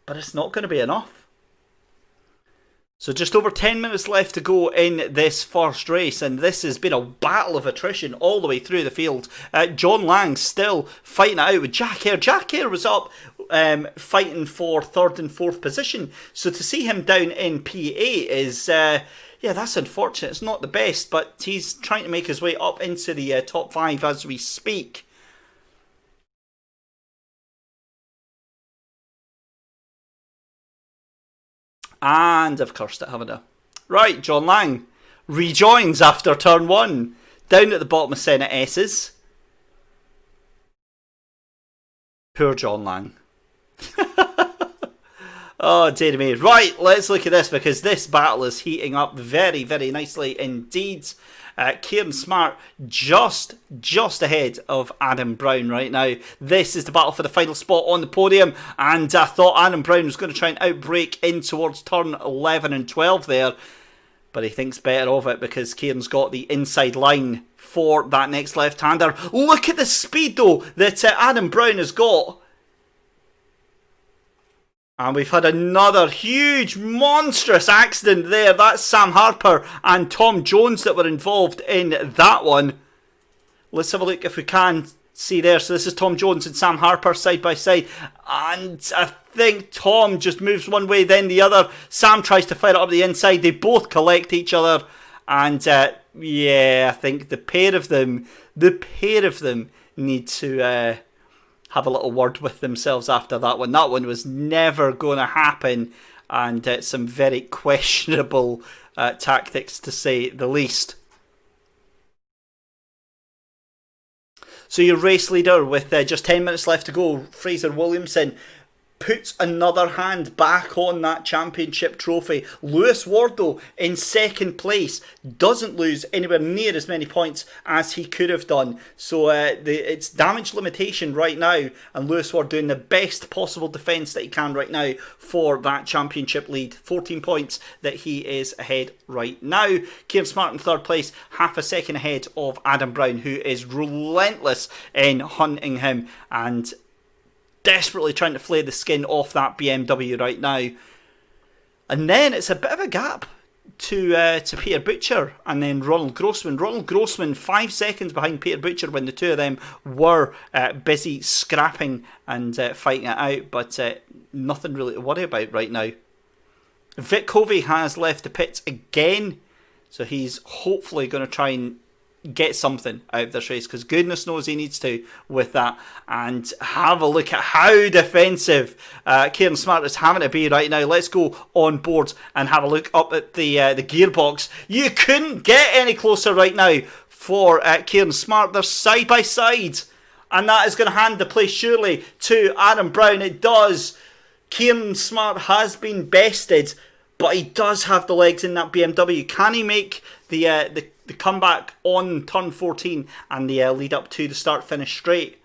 But it's not going to be enough. So just over 10 minutes left to go in this first race, and this has been a battle of attrition all the way through the field. John Lang still fighting it out with Jack Hare. Jack Hare was up fighting for 3rd and 4th position, so to see him down in P8 is, yeah, that's unfortunate. It's not the best, but he's trying to make his way up into the top 5 as we speak. And I've cursed it, haven't I? Right, John Lang rejoins after turn 1. Down at the bottom of Senate S's. Poor John Lang. Oh, dear me. Right, let's look at this, because this battle is heating up very, very nicely indeed. Kieran Smart just ahead of Adam Brown right now. This is the battle for the final spot on the podium, and I thought Adam Brown was going to try and outbrake in towards turn 11 and 12 there, but he thinks better of it because Kieran's got the inside line for that next left-hander. Look at the speed though that Adam Brown has got. And we've had another huge, monstrous accident there. That's Sam Harper and Tom Jones that were involved in that one. Let's have a look if we can see there. So this is Tom Jones and Sam Harper side by side. And I think Tom just moves one way, then the other. Sam tries to fire it up the inside. They both collect each other. And yeah, I think the pair of them need to have a little word with themselves after that one. That one was never going to happen, and some very questionable tactics to say the least. So your race leader with just 10 minutes left to go, Fraser Williamson, puts another hand back on that championship trophy. Lewis Ward, though, in second place, doesn't lose anywhere near as many points as he could have done. So it's damage limitation right now, and Lewis Ward doing the best possible defence that he can right now for that championship lead. 14 points that he is ahead right now. Kieran Smart in third place, half a second ahead of Adam Brown, who is relentless in hunting him and desperately trying to flay the skin off that BMW right now. And then it's a bit of a gap to Peter Butcher and then Ronald Grossman. Ronald Grossman 5 seconds behind Peter Butcher when the two of them were busy scrapping and fighting it out, but nothing really to worry about right now. Vic Hovey has left the pits again, so he's hopefully going to try and get something out of this race, because goodness knows he needs to with that. And have a look at how defensive Kieran Smart is having to be right now. Let's go on board and have a look up at the gearbox. You couldn't get any closer right now for Kieran Smart. They're side by side, and that is going to hand the place surely to Adam Brown. It does. Kieran Smart has been bested, but he does have the legs in that BMW. Can he make the comeback on turn 14 and the lead up to the start-finish straight?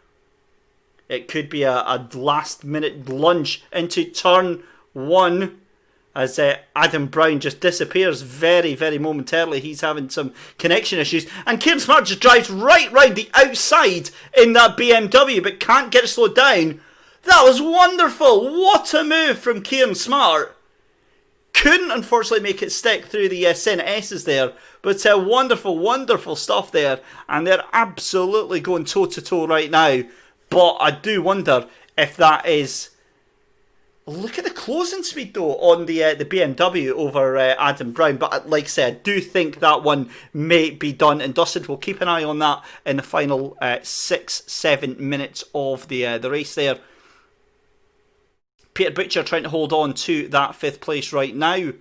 It could be a last-minute lunge into turn 1 as Adam Brown just disappears very, very momentarily. He's having some connection issues. And Kieran Smart just drives right round the outside in that BMW, but can't get it slowed down. That was wonderful. What a move from Kieran Smart. Couldn't unfortunately make it stick through the Senate S's there, but wonderful, wonderful stuff there, and they're absolutely going toe to toe right now. But I do wonder if that is. Look at the closing speed though on the BMW over Adam Brown. But like I said, I do think that one may be done and dusted. We'll keep an eye on that in the final 6-7 minutes of the race there. Peter Butcher trying to hold on to that 5th place right now.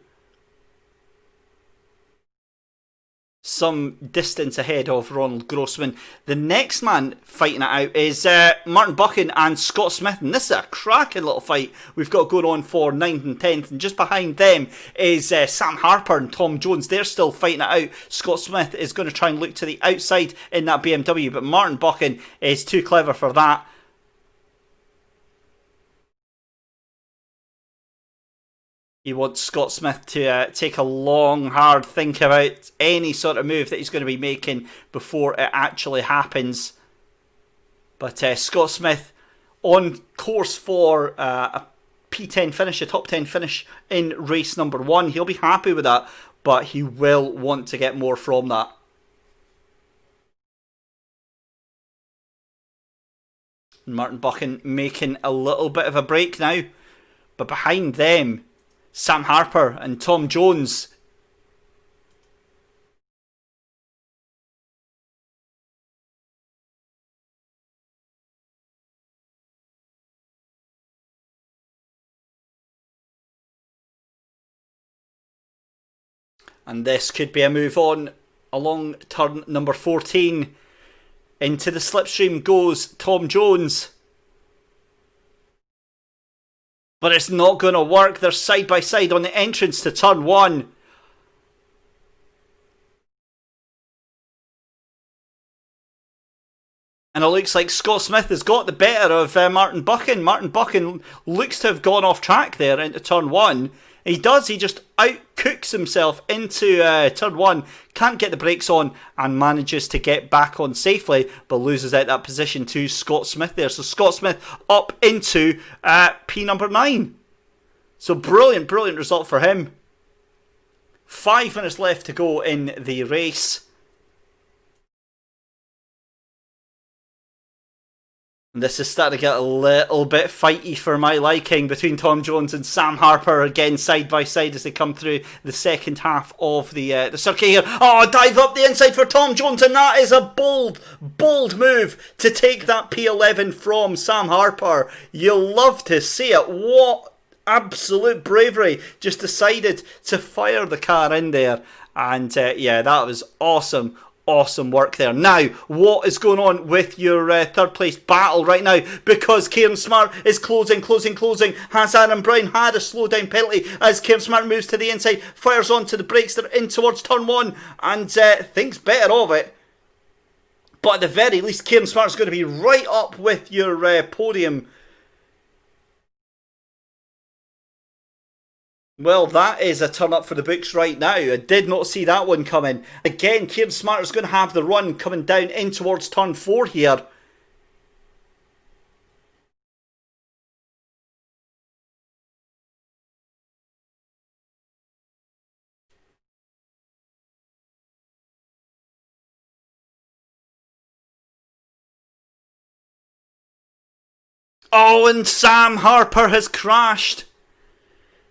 Some distance ahead of Ronald Grossman. The next man fighting it out is Martin Buchan and Scott Smith. And this is a cracking little fight we've got going on for 9th and 10th. And just behind them is Sam Harper and Tom Jones. They're still fighting it out. Scott Smith is going to try and look to the outside in that BMW. But Martin Buchan is too clever for that. He wants Scott Smith to take a long, hard think about any sort of move that he's going to be making before it actually happens. But Scott Smith on course for a P10 finish, a top 10 finish in race number 1. He'll be happy with that, but he will want to get more from that. Martin Buchan making a little bit of a break now, but behind them, Sam Harper and Tom Jones. And this could be a move on along turn number 14. Into the slipstream goes Tom Jones. But it's not going to work. They're side by side on the entrance to turn 1. And it looks like Scott Smith has got the better of Martin Buchan. Martin Buchan looks to have gone off track there into turn 1. He does. He just outcooks himself into turn 1. Can't get the brakes on and manages to get back on safely, but loses out that position to Scott Smith there. So Scott Smith up into P number 9. So brilliant, brilliant result for him. 5 minutes left to go in the race. This is starting to get a little bit fighty for my liking between Tom Jones and Sam Harper, again side by side as they come through the second half of the circuit here. Oh, dive up the inside for Tom Jones, and that is a bold, bold move to take that P11 from Sam Harper. You'll love to see it. What absolute bravery. Just decided to fire the car in there, and yeah, that was awesome. Awesome work there. Now, what is going on with your third place battle right now? Because Kieran Smart is closing. Has Adam Brown had a slow down penalty as Kieran Smart moves to the inside, fires onto the brakes, they're in towards turn 1 and thinks better of it. But at the very least, Kieran Smart's going to be right up with your podium. Well, that is a turn up for the books right now. I did not see that one coming. Again, Kieran Smart is going to have the run coming down in towards turn 4 here. Oh, and Sam Harper has crashed.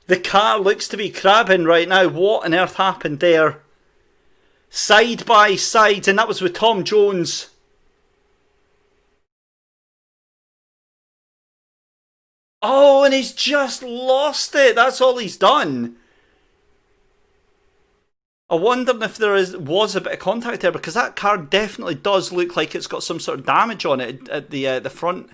The car looks to be crabbing right now. What on earth happened there? Side by side, and that was with Tom Jones. Oh, and he's just lost it. That's all he's done. I wonder if was a bit of contact there, because that car definitely does look like it's got some sort of damage on it at the front.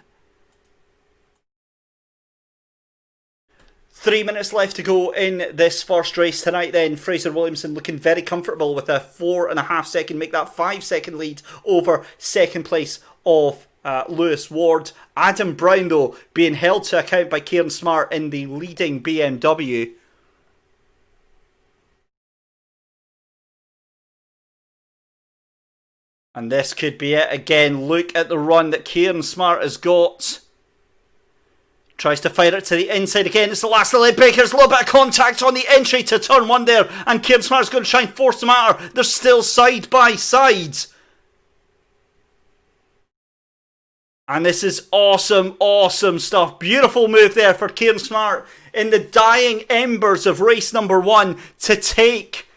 3 minutes left to go in this first race tonight then. Fraser Williamson looking very comfortable with a 4.5 second, make that 5 second lead over second place of Lewis Ward. Adam Brown, though, being held to account by Kieran Smart in the leading BMW. And this could be it again. Look at the run that Kieran Smart has got. Tries to fire it to the inside again. It's the last of the leg breakers. A little bit of contact on the entry to turn one there. And Kieran Smart's going to try and force them out. They're still side by side. And this is awesome, awesome stuff. Beautiful move there for Kieran Smart in the dying embers of race number 1 to take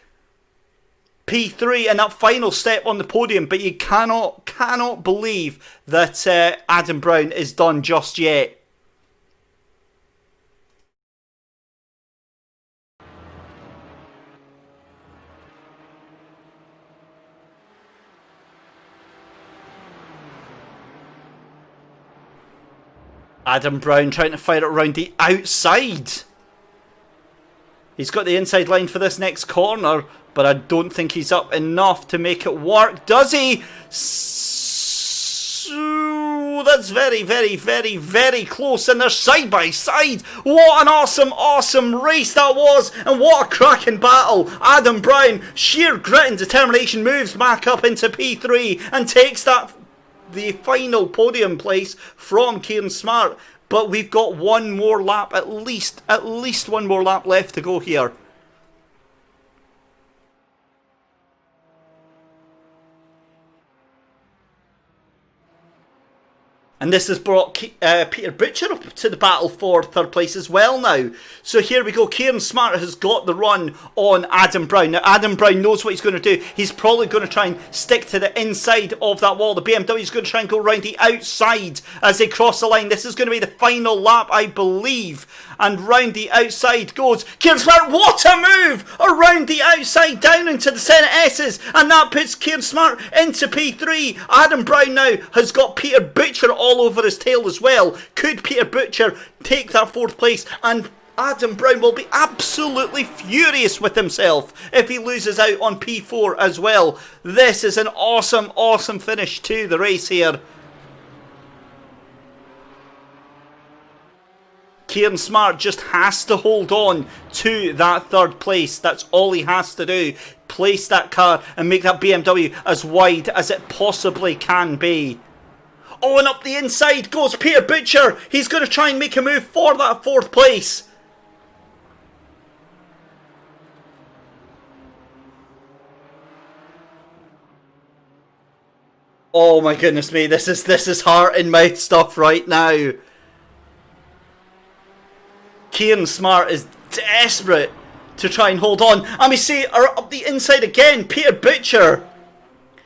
P3 and that final step on the podium. But you cannot believe that Adam Brown is done just yet. Adam Brown trying to fire it around the outside. He's got the inside line for this next corner, but I don't think he's up enough to make it work. Does he? That's very, very, very, very close, and they're side by side. What an awesome, awesome race that was, and what a cracking battle. Adam Brown, sheer grit and determination, moves back up into P3 and takes the final podium place from Kieran Smart. But we've got one more lap, at least one more lap left to go here. And this has brought Peter Butcher up to the battle for third place as well now. So here we go. Kieran Smart has got the run on Adam Brown. Now, Adam Brown knows what he's going to do. He's probably going to try and stick to the inside of that wall. The BMW is going to try and go around the outside as they cross the line. This is going to be the final lap, I believe. And round the outside goes Kieran Smart. What a move! Around the outside, down into the centre S's. And that puts Kieran Smart into P3. Adam Brown now has got Peter Butcher all over his tail as well. Could Peter Butcher take that fourth place? And Adam Brown will be absolutely furious with himself if he loses out on P4 as well. This is an awesome, awesome finish to the race here. Kieran Smart just has to hold on to that third place. That's all he has to do. Place that car and make that BMW as wide as it possibly can be. Oh, and up the inside goes Peter Butcher. He's going to try and make a move for that fourth place. Oh my goodness me, this is heart and mouth stuff right now. Kieran Smart is desperate to try and hold on. And we see up the inside again, Peter Butcher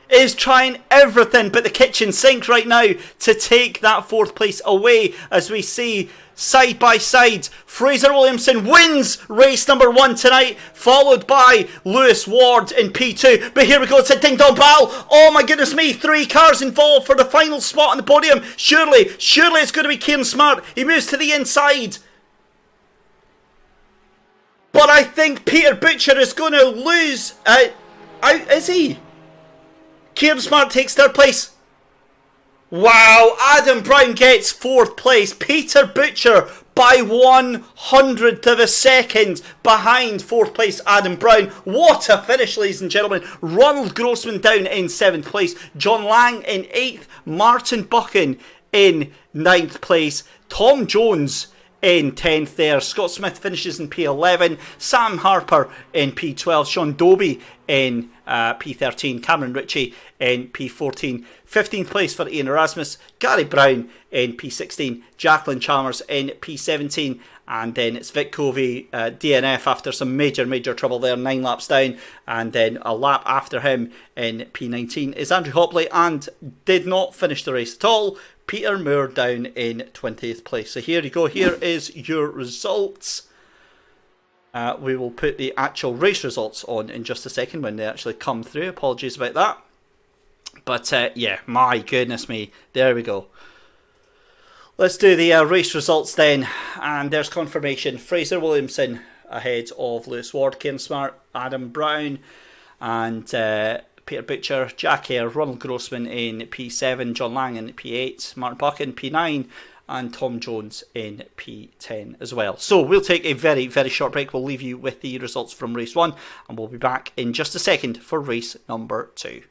is trying everything but the kitchen sink right now to take that fourth place away, as we see side by side. Fraser Williamson wins race number 1 tonight, followed by Lewis Ward in P2. But here we go, it's a ding-dong battle. Oh my goodness me, 3 cars involved for the final spot on the podium. Surely it's going to be Kieran Smart. He moves to the inside. But I think Peter Butcher is going to lose out, is he? Kieran Smart takes third place. Wow, Adam Brown gets fourth place. Peter Butcher by 1/100th of a second behind fourth place Adam Brown. What a finish, ladies and gentlemen. Ronald Grossman down in 7th place. John Lang in 8th. Martin Buchan in 9th place. Tom Jones in 10th there. Scott Smith finishes in P11. Sam Harper in P12. Sean Doby in P13. Cameron Ritchie in P14. 15th place for Ian Erasmus. Gary Brown in P16. Jacqueline Chalmers in P17. And then it's Vic Covey, DNF after some major trouble there, 9 laps down. And then a lap after him in P19 is Andrew Hopley, and did not finish the race at all. Peter Moore down in 20th place. So here you go. Here is your results. We will put the actual race results on in just a second when they actually come through. Apologies about that. But yeah, my goodness me. There we go. Let's do the race results then. And there's confirmation. Fraser Williamson ahead of Lewis Ward, Kieran Smart, Adam Brown, and Peter Butcher, Jack Eyre, Ronald Grossman in P7, John Lang in P8, Martin Buck in P9, and Tom Jones in P10 as well. So we'll take a very short break. We'll leave you with the results from race 1, and we'll be back in just a second for race number 2.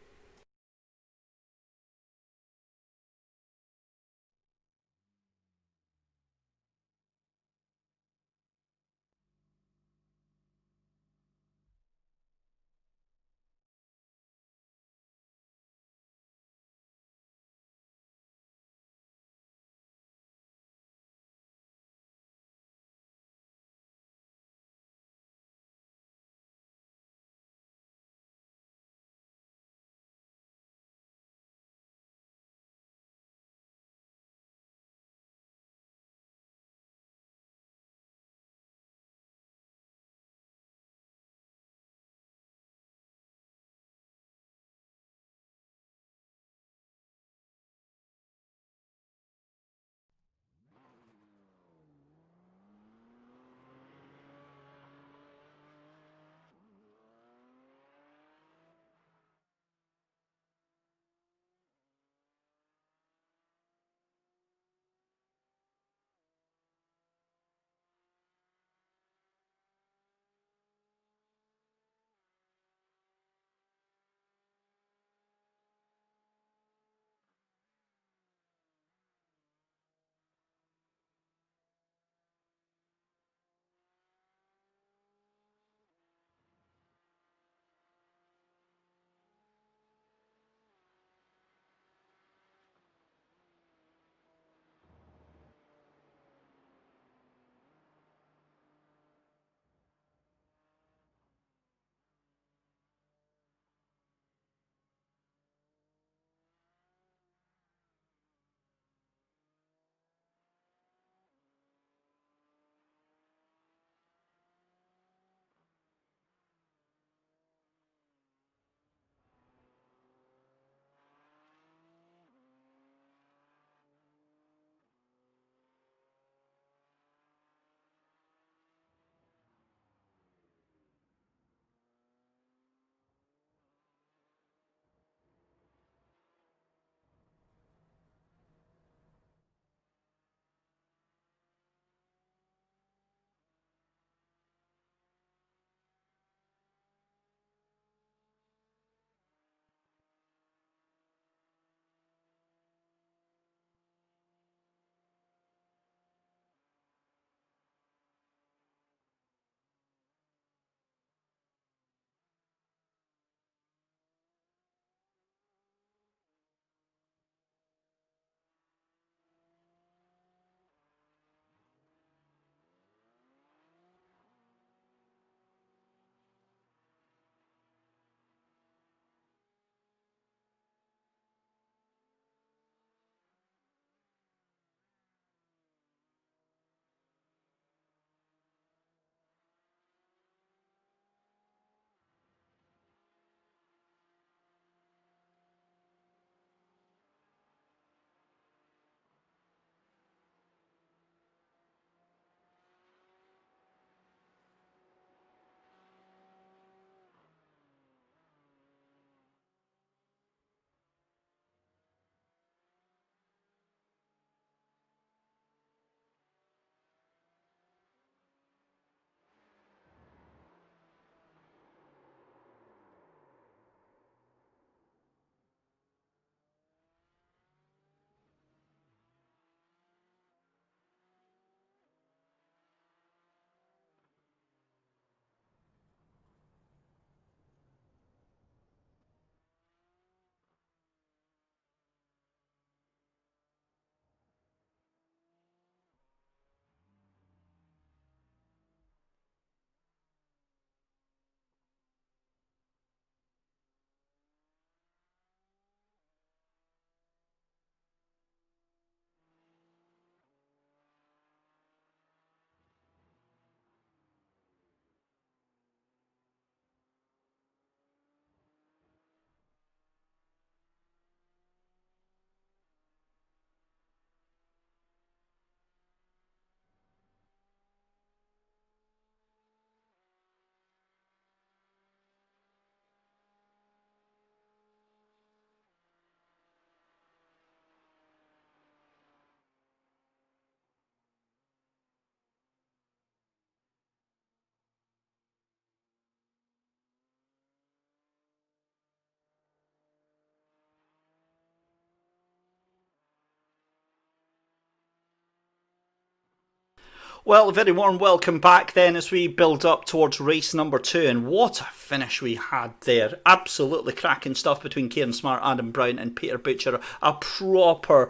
Well, a very warm welcome back then as we build up towards race number 2, and what a finish we had there. Absolutely cracking stuff between Kieran Smart, Adam Brown and Peter Butcher. A proper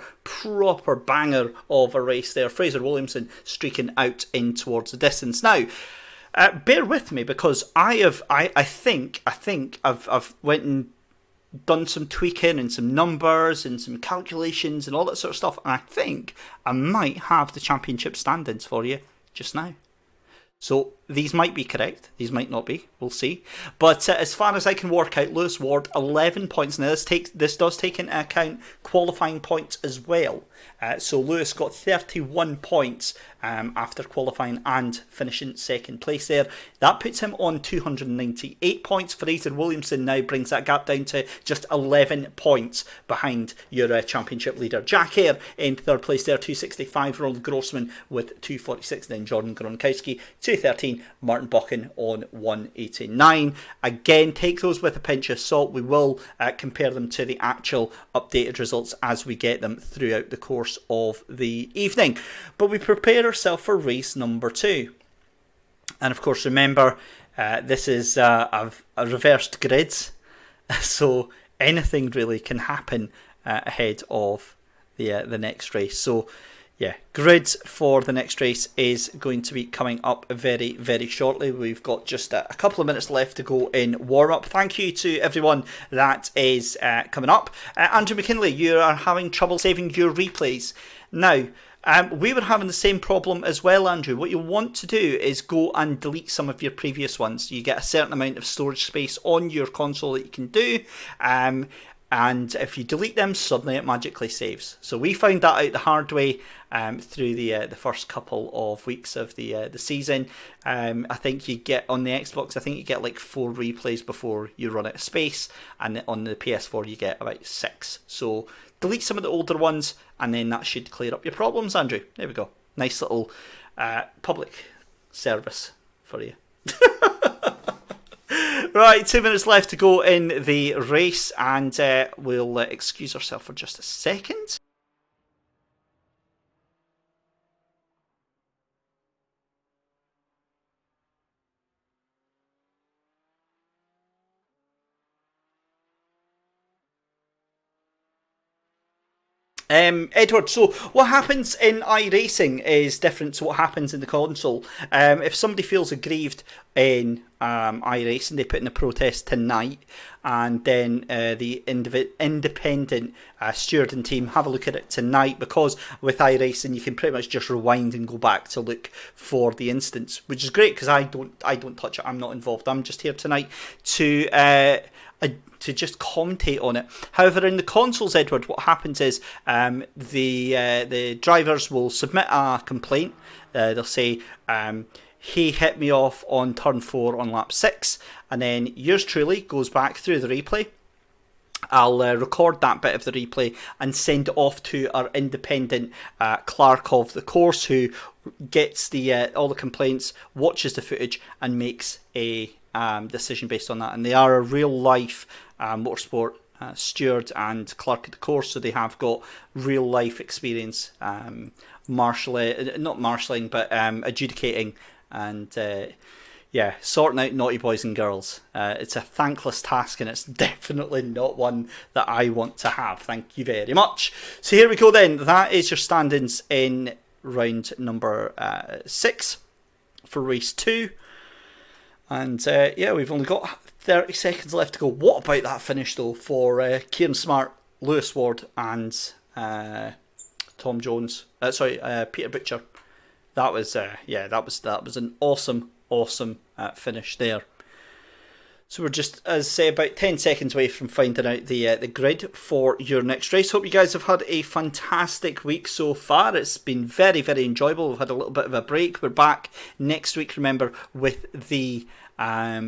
banger of a race there. Fraser Williamson streaking out in towards the distance. Now, bear with me because I think I've went and done some tweaking and some numbers and some calculations and all that sort of stuff, and I think I might have the championship standings for you just now. So these might be correct, these might not be, we'll see. But as far as I can work out, Lewis Ward 11 points. Now this does take into account qualifying points as well. So Lewis got 31 points after qualifying and finishing second place there. That puts him on 298 points. Fraser Williamson now brings that gap down to just 11 points behind your championship leader. Jack Hare in third place there, 265. Ronald Grossman with 246. Then Jordan Gronkowski, 213. Martin Buchan on 189. Again, take those with a pinch of salt. We will compare them to the actual updated results as we get them throughout the course of the evening. But we prepare ourselves for race number 2. And of course, remember, this is a reversed grid, so anything really can happen ahead of the next race. So yeah, grid for the next race is going to be coming up very shortly. We've got just a couple of minutes left to go in warm-up. Thank you to everyone that is coming up. Andrew McKinley, you are having trouble saving your replays. Now, we were having the same problem as well, Andrew. What you want to do is go and delete some of your previous ones. You get a certain amount of storage space on your console that you can do. And if you delete them, suddenly it magically saves. So we found that out the hard way through the first couple of weeks of the season. I think you get on the Xbox, I think you get like 4 replays before you run out of space, and on the PS4 you get about 6. So delete some of the older ones, and then that should clear up your problems, Andrew. There we go. Nice little public service for you. Right, 2 minutes left to go in the race, and we'll excuse ourselves for just a second. Edward, so what happens in iRacing is different to what happens in the console. If somebody feels aggrieved in iRacing, they put in a protest tonight, and then the independent stewarding team have a look at it tonight, because with iRacing you can pretty much just rewind and go back to look for the instance, which is great because I don't touch it. I'm not involved. I'm just here tonight to just commentate on it. However, in the consoles, Edward, what happens is the drivers will submit a complaint. They'll say, he hit me off on turn 4 on lap 6, and then yours truly goes back through the replay. I'll record that bit of the replay and send it off to our independent clerk of the course, who gets all the complaints, watches the footage, and makes a decision based on that. And they are a real life motorsport steward and clerk at the course, so they have got real life experience adjudicating and sorting out naughty boys and girls. It's a thankless task, and it's definitely not one that I want to have. Thank you very much. So here we go then. That is your standings in round number 6 for race 2. And we've only got 30 seconds left to go. What about that finish though for Kieran Smart, Lewis Ward, and Tom Jones? Peter Butcher. That was an awesome finish there. So we're just, as I say, about 10 seconds away from finding out the grid for your next race. Hope you guys have had a fantastic week so far. It's been very enjoyable. We've had a little bit of a break. We're back next week, remember, with the I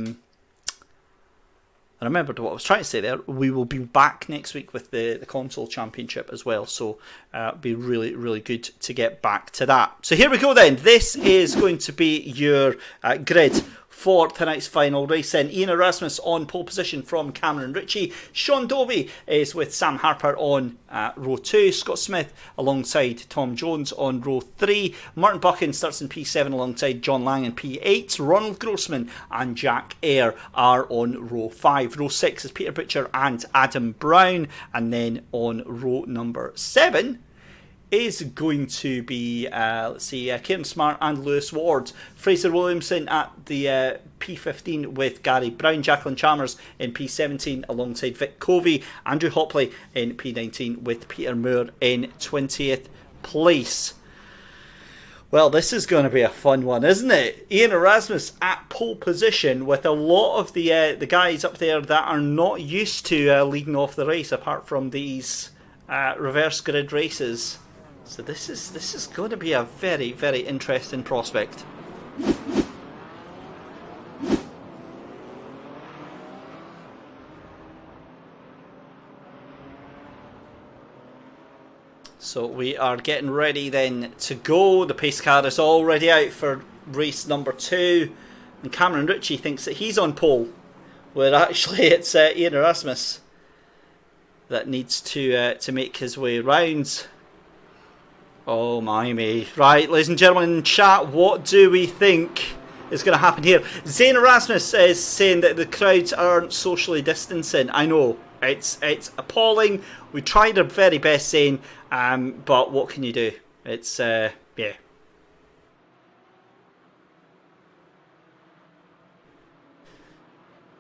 remembered what I was trying to say there. We will be back next week with the console championship as well, so it'll be really good to get back to that. So here we go then. This is going to be your grid for tonight's final race. Then Ian Erasmus on pole position from Cameron Ritchie. Sean Dobie is with Sam Harper on row 2. Scott Smith alongside Tom Jones on row 3. Martin Buchan starts in P7 alongside John Lang in P8. Ronald Grossman and Jack Eyre are on row 5. Row 6 is Peter Butcher and Adam Brown. And then on row number 7 is going to be, Kieran Smart and Lewis Ward. Fraser Williamson at the P15 with Gary Brown. Jacqueline Chalmers in P17 alongside Vic Covey. Andrew Hopley in P19 with Peter Moore in 20th place. Well, this is going to be a fun one, isn't it? Ian Erasmus at pole position with a lot of the guys up there that are not used to leading off the race, apart from these reverse grid races. So this is going to be a very, very interesting prospect. So we are getting ready then to go. The pace car is already out for race number 2. And Cameron Ritchie thinks that he's on pole, where actually it's Ian Erasmus that needs to make his way round. Oh my me. Right, ladies and gentlemen in chat, what do we think is going to happen here? Zane Erasmus is saying that the crowds aren't socially distancing. I know, it's appalling. We tried our very best, Zane, but what can you do? It's, yeah.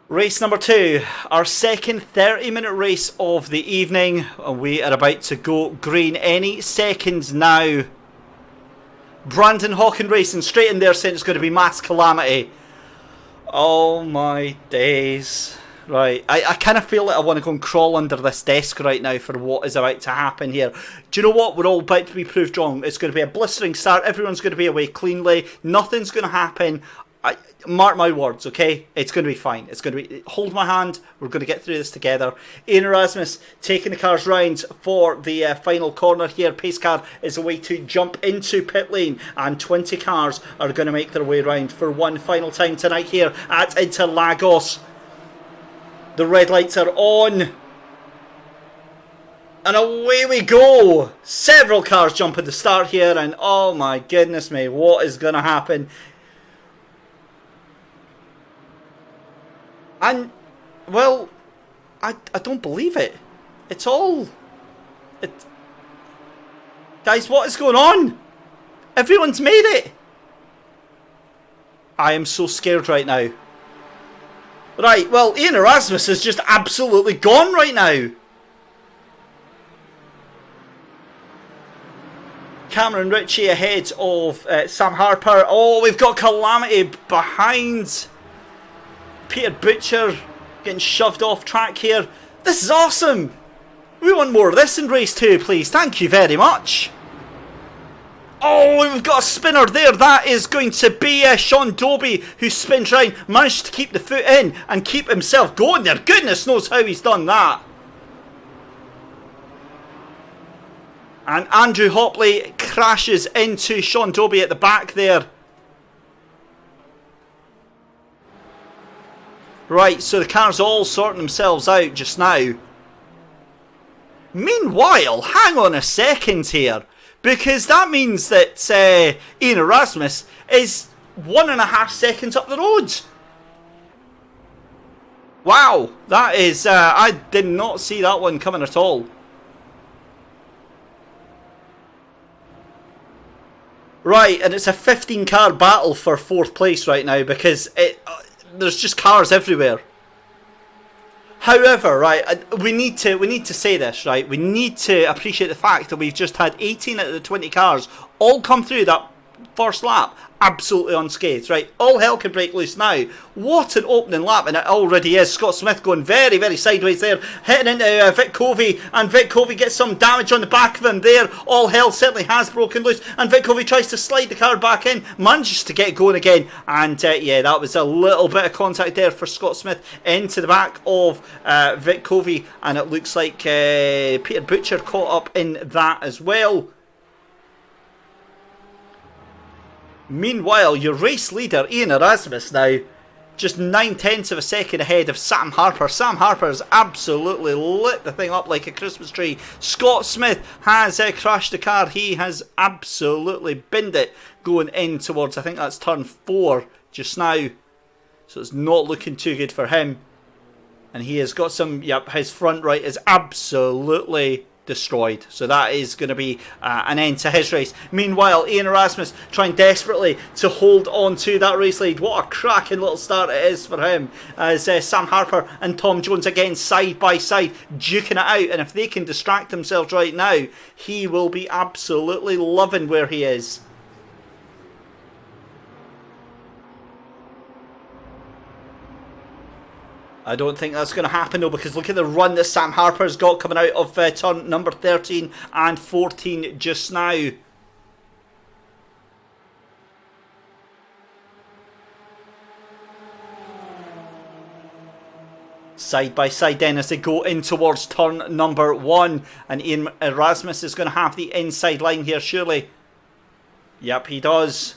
Race number 2, our second 30-minute race of the evening. We are about to go green any second now. Brandon Hawken Racing straight in there saying it's going to be mass calamity. Oh my days. Right, I kind of feel like I want to go and crawl under this desk right now for what is about to happen here. Do you know what? We're all about to be proved wrong. It's going to be a blistering start. Everyone's going to be away cleanly. Nothing's going to happen. Mark my words, okay? It's going to be fine. It's going to be... Hold my hand. We're going to get through this together. Ian Erasmus taking the cars round for the final corner here. Pace car is a way to jump into pit lane. And 20 cars are going to make their way round for one final time tonight here at Interlagos. The red lights are on. And away we go. Several cars jump at the start here. And oh my goodness me, what is going to happen? And, well, I don't believe it. It's all... Guys, what is going on? Everyone's made it. I am so scared right now. Right, well, Ian Erasmus is just absolutely gone right now. Cameron Ritchie ahead of Sam Harper. Oh, we've got calamity behind... Peter Butcher getting shoved off track here. This is awesome. We want more of this in race 2, please. Thank you very much. Oh, we've got a spinner there. That is going to be Sean Dobie, who spins round, managed to keep the foot in and keep himself going there. Goodness knows how he's done that. And Andrew Hopley crashes into Sean Dobie at the back there. Right, so the cars all sorting themselves out just now. Meanwhile, hang on a second here, because that means that Ian Erasmus is 1.5 seconds up the road. Wow, that is, I did not see that one coming at all. Right, and it's a 15-car battle for 4th place right now, because there's just cars everywhere. However, right, we need to say this, right? We need to appreciate the fact that we've just had 18 out of the 20 cars all come through that first lap absolutely unscathed, right? All hell can break loose now. What an opening lap, and it already is. Scott Smith going very, very sideways there, hitting into Vic Covey, and Vic Covey gets some damage on the back of him there. All hell certainly has broken loose, and Vic Covey tries to slide the car back in, manages to get going again, and yeah, that was a little bit of contact there for Scott Smith into the back of Vic Covey, and it looks like Peter Butcher caught up in that as well. Meanwhile, your race leader, Ian Erasmus, now just 9/10 of a second ahead of Sam Harper. Sam Harper's absolutely lit the thing up like a Christmas tree. Scott Smith has crashed the car. He has absolutely binned it going in towards, I think that's turn 4 just now. So it's not looking too good for him. And he has got some, yep, his front right is absolutely destroyed. So that is going to be an end to his race. Meanwhile, Ian Erasmus trying desperately to hold on to that race lead. What a cracking little start it is for him, as Sam Harper and Tom Jones again side by side duking it out. And if they can distract themselves right now, he will be absolutely loving where he is. I don't think that's going to happen though, because look at the run that Sam Harper's got coming out of turn number 13 and 14 just now. Side by side then as they go in towards turn number 1, and Ian Erasmus is going to have the inside line here surely. Yep, he does.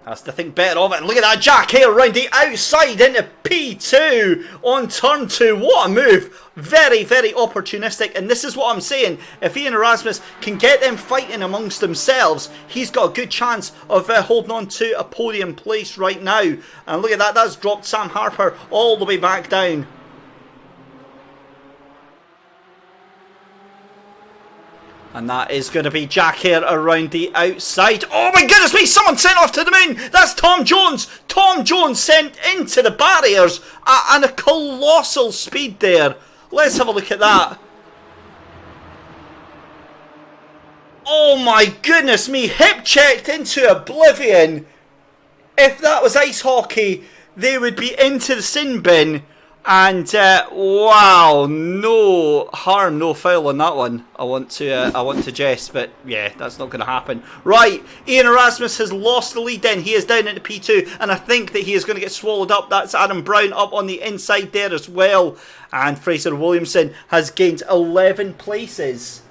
Has to think better of it. And look at that Jack Hare around the outside into P2 on turn 2. What a move. Very, very opportunistic. And this is what I'm saying. If Ian Erasmus can get them fighting amongst themselves, he's got a good chance of holding on to a podium place right now. And look at that. That's dropped Sam Harper all the way back down. And that is going to be Jack Hare around the outside. Oh my goodness me, someone sent off to the moon. That's Tom Jones. Tom Jones sent into the barriers at a colossal speed there. Let's have a look at that. Oh my goodness me, hip checked into oblivion. If that was ice hockey, they would be into the sin bin. And wow, no harm, no foul on that one. I want to jest, but yeah, that's not going to happen. Right, Ian Erasmus has lost the lead. Then he is down into P2, and I think that he is going to get swallowed up. That's Adam Brown up on the inside there as well, and Fraser Williamson has gained 11 places.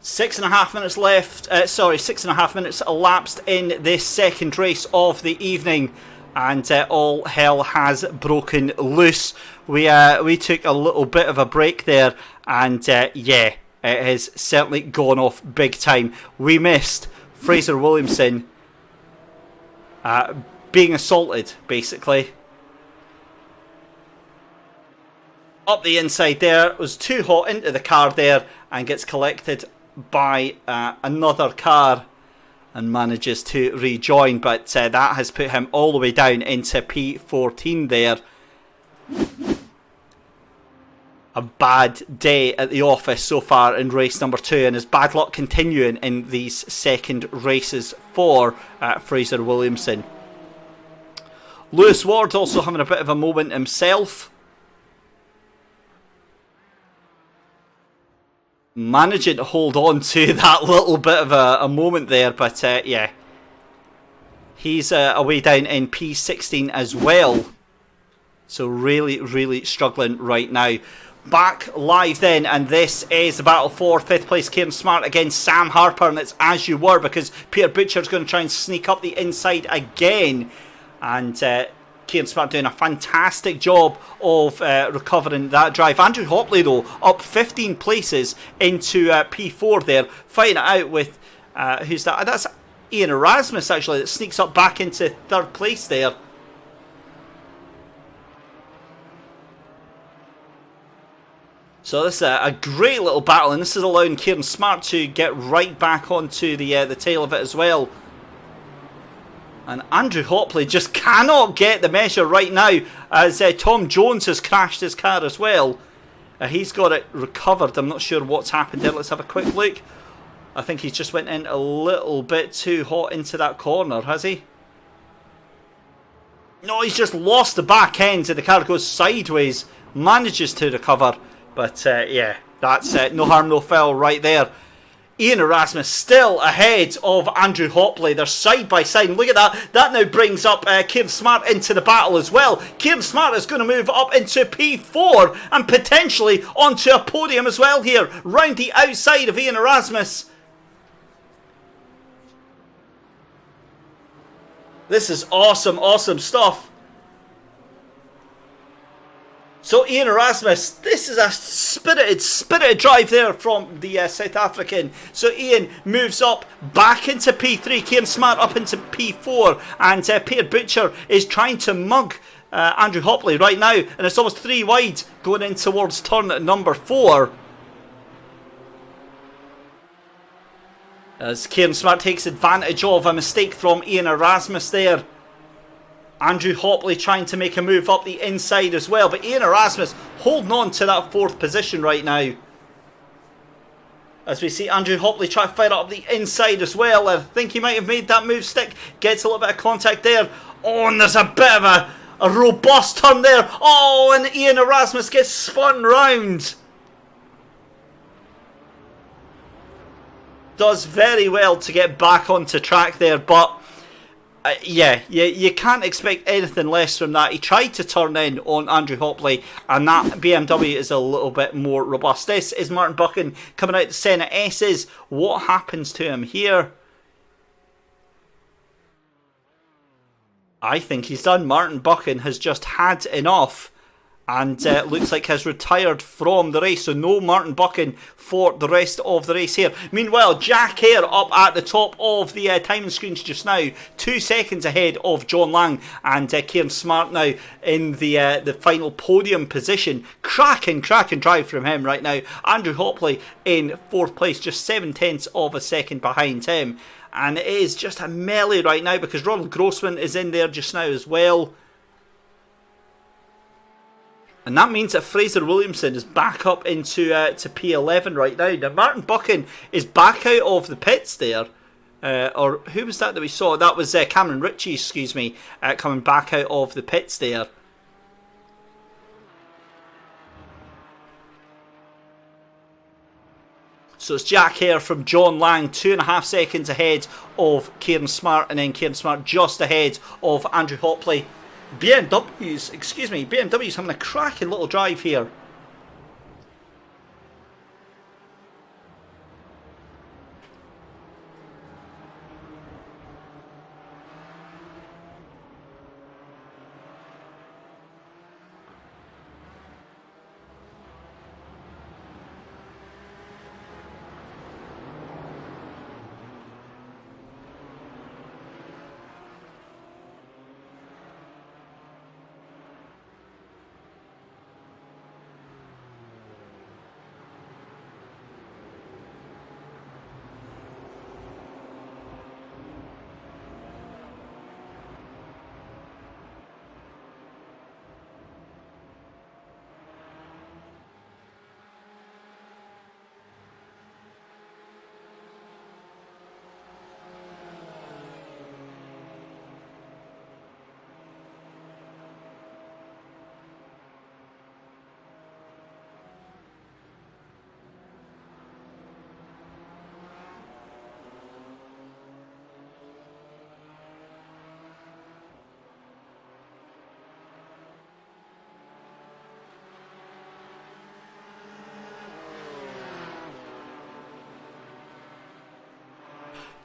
Six and a half minutes left. 6.5 minutes elapsed in this second race of the evening, and all hell has broken loose. We took a little bit of a break there, and yeah, it has certainly gone off big time. We missed Fraser Williamson being assaulted, basically. Up the inside there, was too hot into the car there, and gets collected by another car and manages to rejoin, but that has put him all the way down into P14 there. A bad day at the office so far in race number 2, and his bad luck continuing in these second races for Fraser Williamson. Lewis Ward also having a bit of a moment himself, managing to hold on to that little bit of a moment there, but yeah, he's away down in P16 as well. So really, really struggling right now. Back live then, and this is the battle for 5th place. Kieran Smart against Sam Harper, and it's as you were, because Peter Butcher's going to try and sneak up the inside again. And Kieran Smart doing a fantastic job of recovering that drive. Andrew Hopley, though, up 15 places into P4 there, fighting it out with, who's that? That's Ian Erasmus, actually, that sneaks up back into 3rd place there. So this is a great little battle, and this is allowing Kieran Smart to get right back onto the tail of it as well. And Andrew Hopley just cannot get the measure right now, as Tom Jones has crashed his car as well. He's got it recovered. I'm not sure what's happened there. Let's have a quick look. I think he's just went in a little bit too hot into that corner, has he? No, he's just lost the back end, and the car goes sideways. Manages to recover. But yeah, that's no harm, no foul right there. Ian Erasmus still ahead of Andrew Hopley. They're side by side. Look at that. That now brings up Kieran Smart into the battle as well. Kieran Smart is going to move up into P4 and potentially onto a podium as well here. Round the outside of Ian Erasmus. This is awesome, awesome stuff. So Ian Erasmus, this is a spirited drive there from the South African. So Ian moves up back into P3, Kieran Smart up into P4, and Peter Butcher is trying to mug Andrew Hopley right now, and it's almost 3 wide going in towards turn number 4. As Kieran Smart takes advantage of a mistake from Ian Erasmus there. Andrew Hopley trying to make a move up the inside as well. But Ian Erasmus holding on to that 4th position right now. As we see Andrew Hopley try to fire up the inside as well. I think he might have made that move stick. Gets a little bit of contact there. Oh, and there's a bit of a robust turn there. Oh, and Ian Erasmus gets spun round. Does very well to get back onto track there, but yeah, you can't expect anything less from that. He tried to turn in on Andrew Hopley, and that BMW is a little bit more robust. This is Martin Buchan coming out the Senna S's. What happens to him here? I think he's done. Martin Buchan has just had enough, and looks like has retired from the race. So no Martin Buchan for the rest of the race here. Meanwhile, Jack Hare up at the top of the timing screens just now, 2 seconds ahead of John Lang, and Kieran Smart now in the final podium position. Cracking drive from him right now. Andrew Hopley in 4th place, just 0.7 of a second behind him. And it is just a melee right now because Ronald Grossman is in there just now as well. And that means that Fraser Williamson is back up into to P11 right now. Now Martin Buchan is back out of the pits there. Or who was that we saw? That was Cameron Ritchie, excuse me, coming back out of the pits there. So it's Jack Hare from John Lang, 2.5 seconds ahead of Kieran Smart, and then Kieran Smart just ahead of Andrew Hopley. BMW's having a cracking little drive here.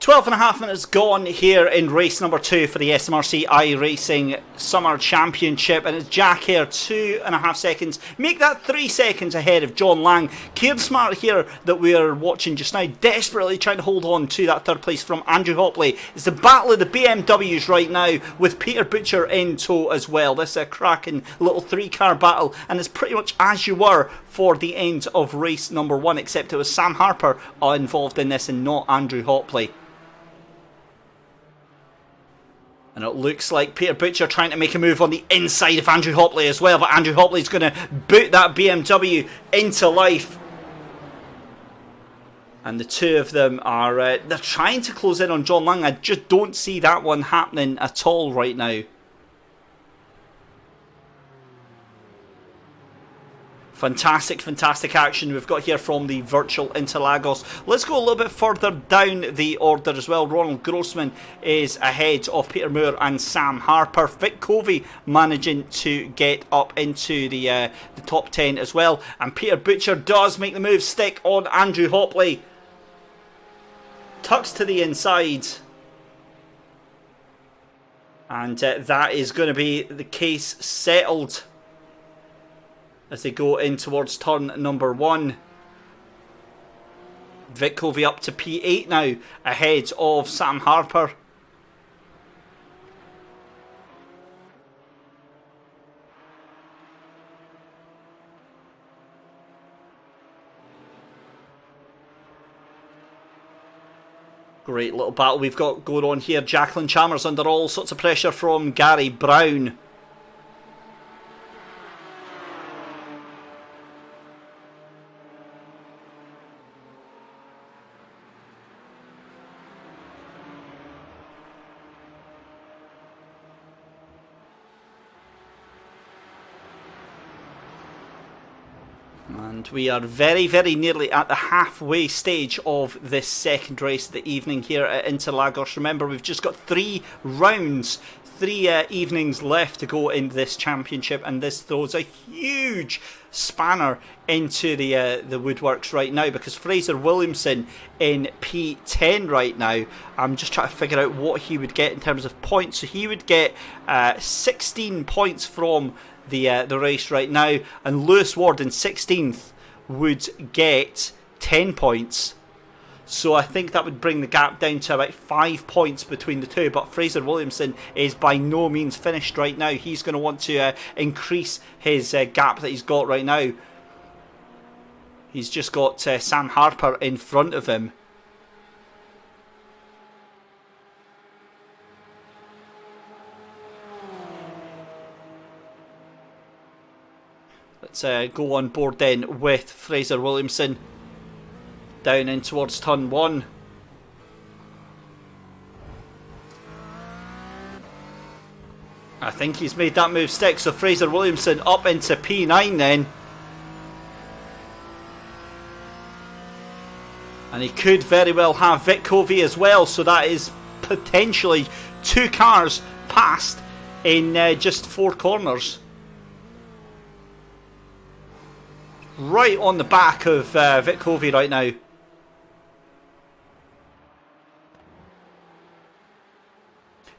12 and a half minutes gone here in race number 2 for the SMRC iRacing Summer Championship, and it's Jack here, 2.5 seconds. Make that 3 seconds ahead of John Lang. Kieran Smart here that we are watching just now, desperately trying to hold on to that third place from Andrew Hopley. It's the battle of the BMWs right now, with Peter Butcher in tow as well. This is a cracking little 3-car battle, and it's pretty much as you were for the end of race number 1, except it was Sam Harper involved in this and not Andrew Hopley. And it looks like Peter Butcher trying to make a move on the inside of Andrew Hopley as well, but Andrew Hopley's going to boot that BMW into life. And the two of them are they're trying to close in on John Lang. I just don't see that one happening at all right now. Fantastic, fantastic action we've got here from the virtual Interlagos. Let's go a little bit further down the order as well. Ronald Grossman is ahead of Peter Moore and Sam Harper. Vic Covey managing to get up into the top 10 as well. And Peter Butcher does make the move, stick on Andrew Hopley. Tucks to the inside. And that is going to be the case settled as they go in towards turn number 1. Vic Covey up to P8 now, ahead of Sam Harper. Great little battle we've got going on here. Jacqueline Chalmers under all sorts of pressure from Gary Brown. And we are very, very nearly at the halfway stage of this second race of the evening here at Interlagos. Remember, we've just got 3 rounds, 3 evenings left to go in this championship, and this throws a huge spanner into the woodworks right now, because Fraser Williamson in P10 right now. I'm just trying to figure out what he would get in terms of points. So he would get 16 points from the race right now, and Lewis Ward in 16th would get 10 points. So I think that would bring the gap down to about 5 points between the two. But Fraser Williamson is by no means finished right now. He's going to want to increase his gap that he's got right now. He's just got Sam Harper in front of him. Let's go on board then with Fraser Williamson down in towards turn 1. I think he's made that move stick, so Fraser Williamson up into P9 then. And he could very well have Vic Covey as well, so that is potentially 2 cars passed in just 4 corners. Right on the back of Vic Covey right now.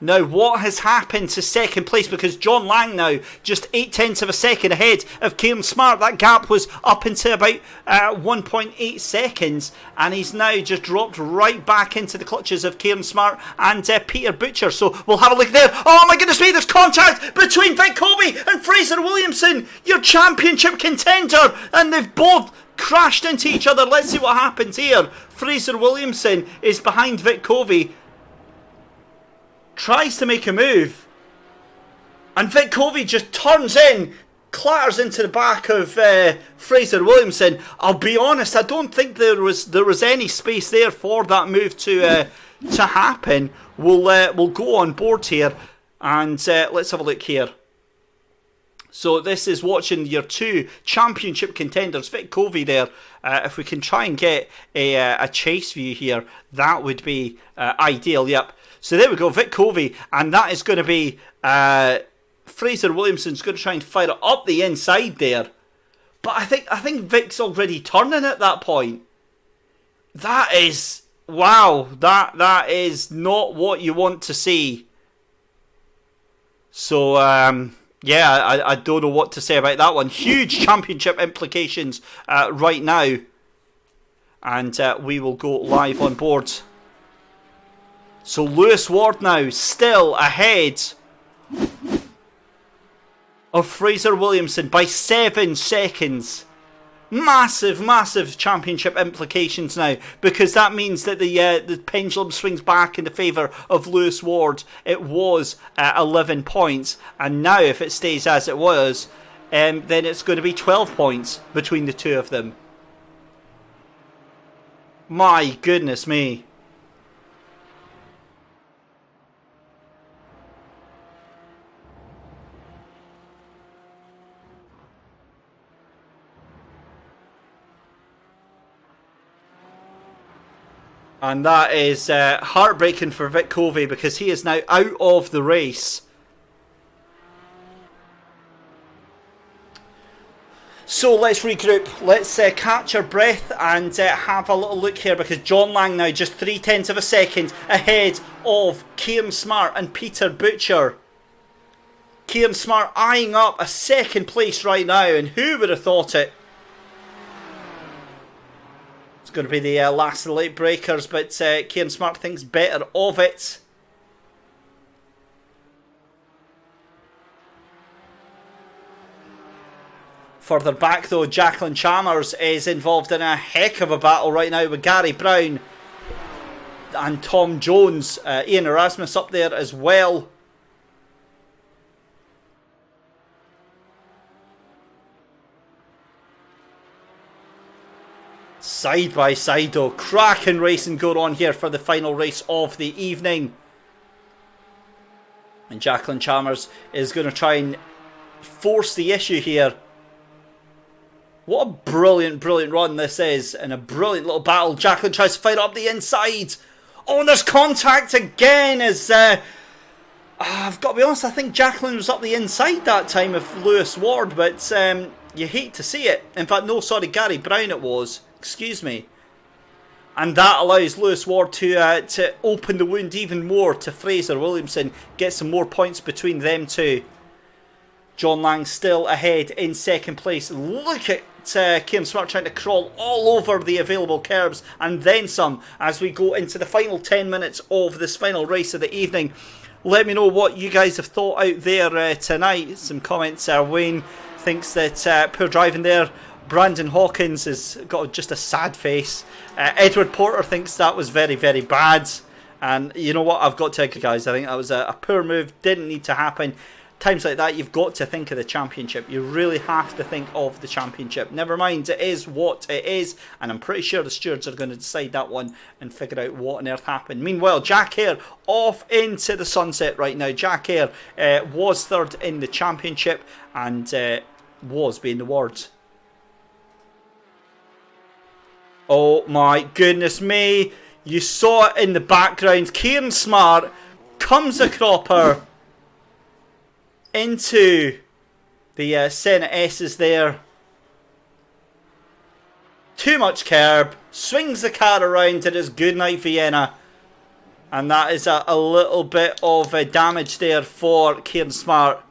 Now, what has happened to second place? Because John Lang now just 0.8 of a second ahead of Kieran Smart. That gap was up into about 1.8 seconds, and he's now just dropped right back into the clutches of Kieran Smart and Peter Butcher. So we'll have a look there. Oh my goodness me, there's contact between Vic Covey and Fraser Williamson, your championship contender, and they've both crashed into each other. Let's see what happens here. Fraser Williamson is behind Vic Covey, tries to make a move, and Vic Covey just turns in, clatters into the back of Fraser Williamson. I'll be honest, I don't think there was any space there for that move to happen. We'll go on board here, and let's have a look here. So this is watching your 2 championship contenders, Vic Covey there. If we can try and get a chase view here, that would be ideal. Yep. So there we go, Vic Covey, and that is going to be Fraser Williamson's going to try and fire it up the inside there. But I think Vic's already turning at that point. That is Wow, that is not what you want to see. So, yeah, I don't know what to say about that one. Huge championship implications right now. And we will go live on board. So Lewis Ward now still ahead of Fraser Williamson by 7 seconds. Massive, massive championship implications now, because that means that the pendulum swings back in the favour of Lewis Ward. It was 11 points, and now if it stays as it was, then it's going to be 12 points between the two of them. My goodness me. And that is heartbreaking for Vic Covey, because he is now out of the race. So let's regroup, let's catch our breath and have a little look here, because John Lang now just 0.3 of a second ahead of Kieran Smart and Peter Butcher. Kieran Smart eyeing up a second place right now, and who would have thought it? It's going to be the last of the late breakers, but Kieran Smart thinks better of it. Further back though, Jacqueline Chalmers is involved in a heck of a battle right now with Gary Brown and Tom Jones. Ian Erasmus up there as well. Side by side though, cracking racing going on here for the final race of the evening. And Jacqueline Chalmers is going to try and force the issue here. What a brilliant, brilliant run this is, and a brilliant little battle. Jacqueline tries to fight up the inside. Oh, and there's contact again as... I've got to be honest, I think Jacqueline was up the inside that time of Lewis Ward, but you hate to see it. In fact, no, sorry, Gary Brown it was. Excuse me. And that allows Lewis Ward to open the wound even more to Fraser Williamson. Get some more points between them two. John Lang still ahead in second place. Look at Kieran Smart trying to crawl all over the available curbs and then some as we go into the final 10 minutes of this final race of the evening. Let me know what you guys have thought out there tonight. Some comments. Wayne thinks that poor driving there. Brandon Hawkins has got just a sad face. Edward Porter thinks that was very, very bad. And you know what? I've got to agree, guys. I think that was a poor move. Didn't need to happen. Times like that, you've got to think of the championship. You really have to think of the championship. Never mind, it is what it is, and I'm pretty sure the stewards are going to decide that one and figure out what on earth happened. Meanwhile, Jack Hare off into the sunset right now. Jack Hare was third in the championship and was being the ward. Oh my goodness me. You saw it in the background. Kieran Smart comes a cropper into the Senate S's there. Too much curb. Swings the car around. It is goodnight Vienna. And that is a little bit of damage there for Kieran Smart.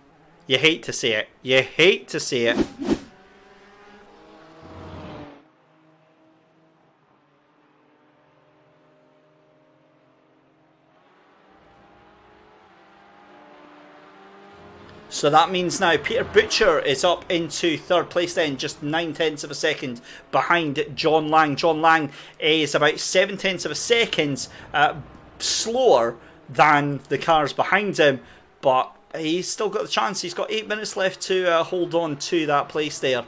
You hate to see it. You hate to see it. So that means now Peter Butcher is up into third place then, just 0.9 of a second behind John Lang. John Lang is about 0.7 of a second slower than the cars behind him, but he's still got the chance. He's got 8 minutes left to hold on to that place there.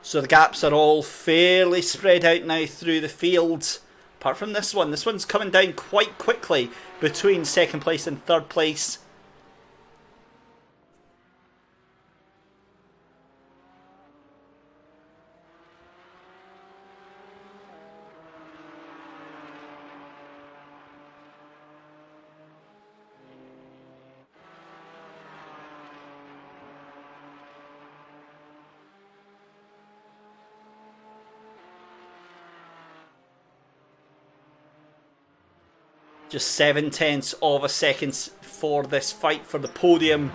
So the gaps are all fairly spread out now through the field. Apart from this one. This one's coming down quite quickly between second place and third place. Just 0.7 of a second for this fight for the podium.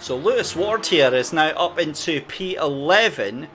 So Lewis Ward here is now up into P11,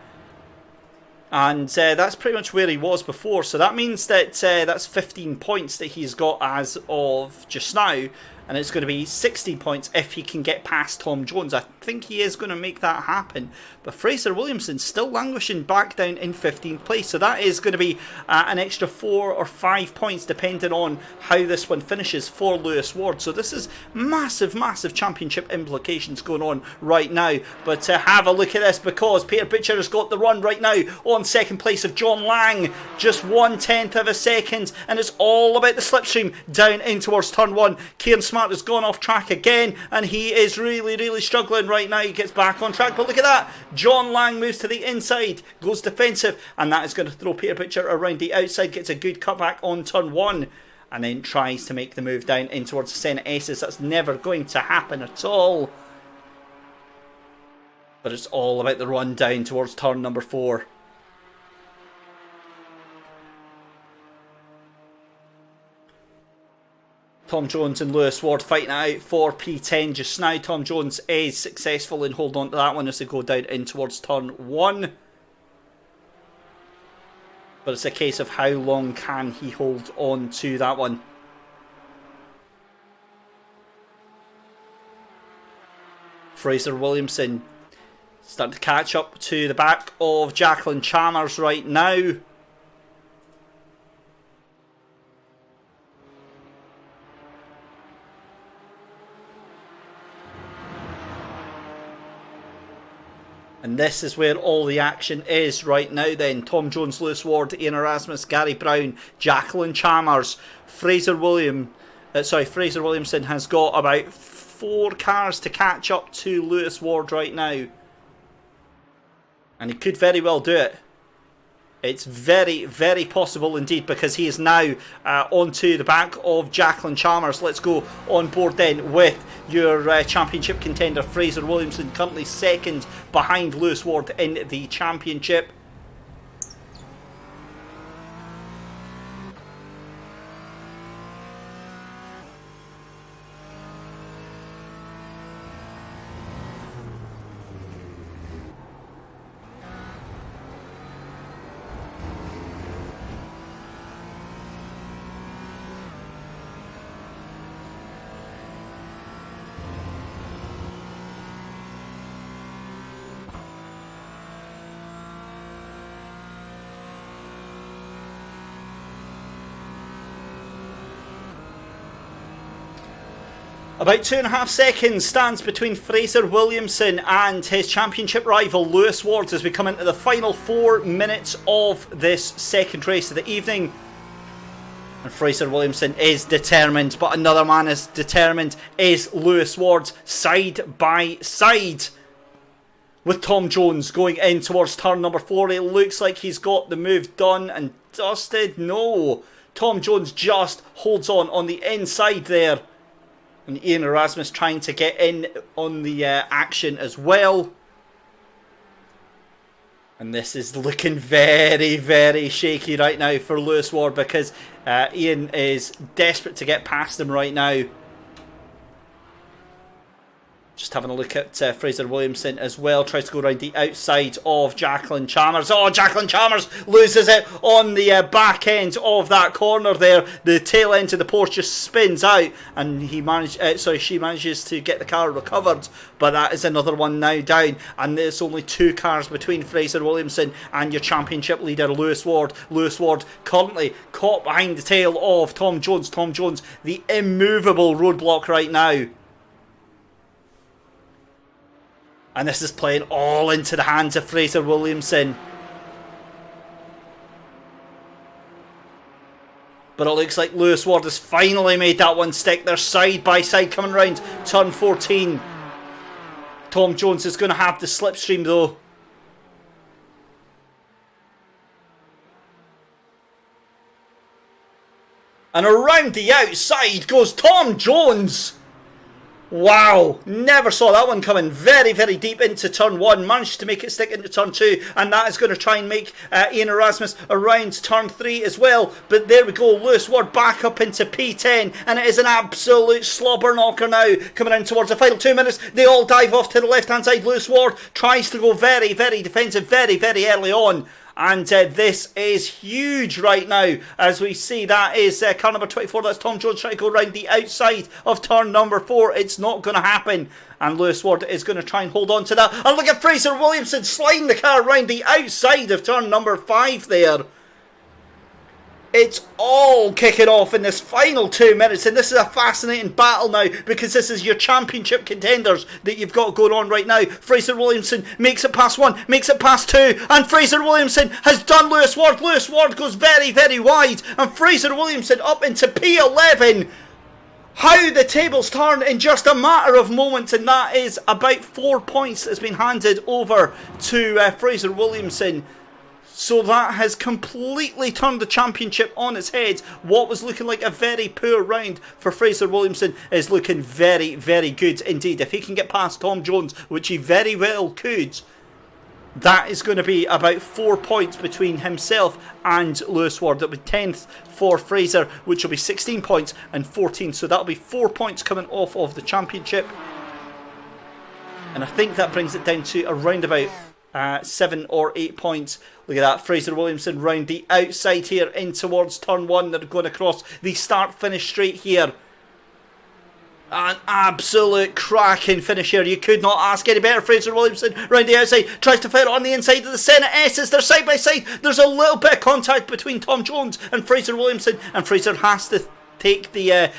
and that's pretty much where he was before. So that means that that's 15 points that he's got as of just now, and it's going to be 16 points if he can get past Tom Jones. I think he is going to make that happen, but Fraser Williamson still languishing back down in 15th place, so that is going to be an extra 4 or 5 points depending on how this one finishes for Lewis Ward. So this is massive championship implications going on right now. But have a look at this, because Peter Butcher has got the run right now on second place of John Lang, just 1/10 of a second, and it's all about the slipstream down in towards turn 1. Kieran Smart has gone off track again, and he is really struggling right now. He gets back on track, but look at that, John Lang moves to the inside, goes defensive, and that is going to throw Peter Butcher around the outside, gets a good cutback on turn 1, and then tries to make the move down in towards the Senate Aces. That's never going to happen at all, but it's all about the run down towards turn number 4. Tom Jones and Lewis Ward fighting it out for P10 just now. Tom Jones is successful in holding on to that one as they go down in towards turn 1. But it's a case of how long can he hold on to that one. Fraser Williamson starting to catch up to the back of Jacqueline Chalmers right now. And this is where all the action is right now then. Tom Jones, Lewis Ward, Ian Erasmus, Gary Brown, Jacqueline Chalmers, Fraser Williamson has got about 4 cars to catch up to Lewis Ward right now. And he could very well do it. It's very possible indeed, because he is now onto the back of Jacqueline Chalmers. Let's go on board then with your championship contender Fraser Williamson, currently second behind Lewis Ward in the championship. About 2.5 seconds stands between Fraser Williamson and his championship rival Lewis Ward as we come into the final 4 minutes of this second race of the evening. And Fraser Williamson is determined, but another man is determined is Lewis Ward, side by side with Tom Jones going in towards turn number 4. It looks like he's got the move done and dusted. No, Tom Jones just holds on the inside there. And Ian Erasmus trying to get in on the action as well. And this is looking very shaky right now for Lewis Ward, because Ian is desperate to get past him right now. Just having a look at Fraser Williamson as well. Tries to go around the outside of Jacqueline Chalmers. Oh, Jacqueline Chalmers loses it on the back end of that corner there. The tail end of the Porsche just spins out, and she manages to get the car recovered. But that is another one now down, and there's only 2 cars between Fraser Williamson and your championship leader Lewis Ward. Lewis Ward currently caught behind the tail of Tom Jones. Tom Jones, the immovable roadblock right now. And this is playing all into the hands of Fraser Williamson. But it looks like Lewis Ward has finally made that one stick. They're side by side coming round turn 14. Tom Jones is going to have the slipstream though. And around the outside goes Tom Jones. Wow, never saw that one coming. Very, very deep into turn 1. Managed to make it stick into turn 2. And that is going to try and make Ian Erasmus around turn 3 as well. But there we go. Lewis Ward back up into P10. And it is an absolute slobber knocker now. Coming in towards the final 2 minutes. They all dive off to the left-hand side. Lewis Ward tries to go very, very defensive very, very early on. And this is huge right now, as we see that is car number 24, that's Tom Jones trying to go around the outside of turn number 4. It's not going to happen. And Lewis Ward is going to try and hold on to that. And look at Fraser Williamson sliding the car around the outside of turn number 5 there. It's all kicking off in this final 2 minutes, and this is a fascinating battle now, because this is your championship contenders that you've got going on right now. Fraser Williamson makes it past 1, makes it past 2, and Fraser Williamson has done Lewis Ward. Lewis Ward goes very, very wide, and Fraser Williamson up into P11. How the tables turn in just a matter of moments, and that is about 4 points that's been handed over to Fraser Williamson. So that has completely turned the championship on its head. What was looking like a very poor round for Fraser Williamson is looking very, very good indeed. If he can get past Tom Jones, which he very well could, that is going to be about 4 points between himself and Lewis Ward. That'll be 10th for Fraser, which will be 16 points and 14. So that'll be 4 points coming off of the championship. And I think that brings it down to around about 7 or 8 points. Look at that, Fraser Williamson round the outside here in towards turn 1. They're going across the start-finish straight here. An absolute cracking finish here. You could not ask any better. Fraser Williamson round the outside, tries to fit on the inside of the Senate S's. They're side by side. There's a little bit of contact between Tom Jones and Fraser Williamson, and Fraser has to take the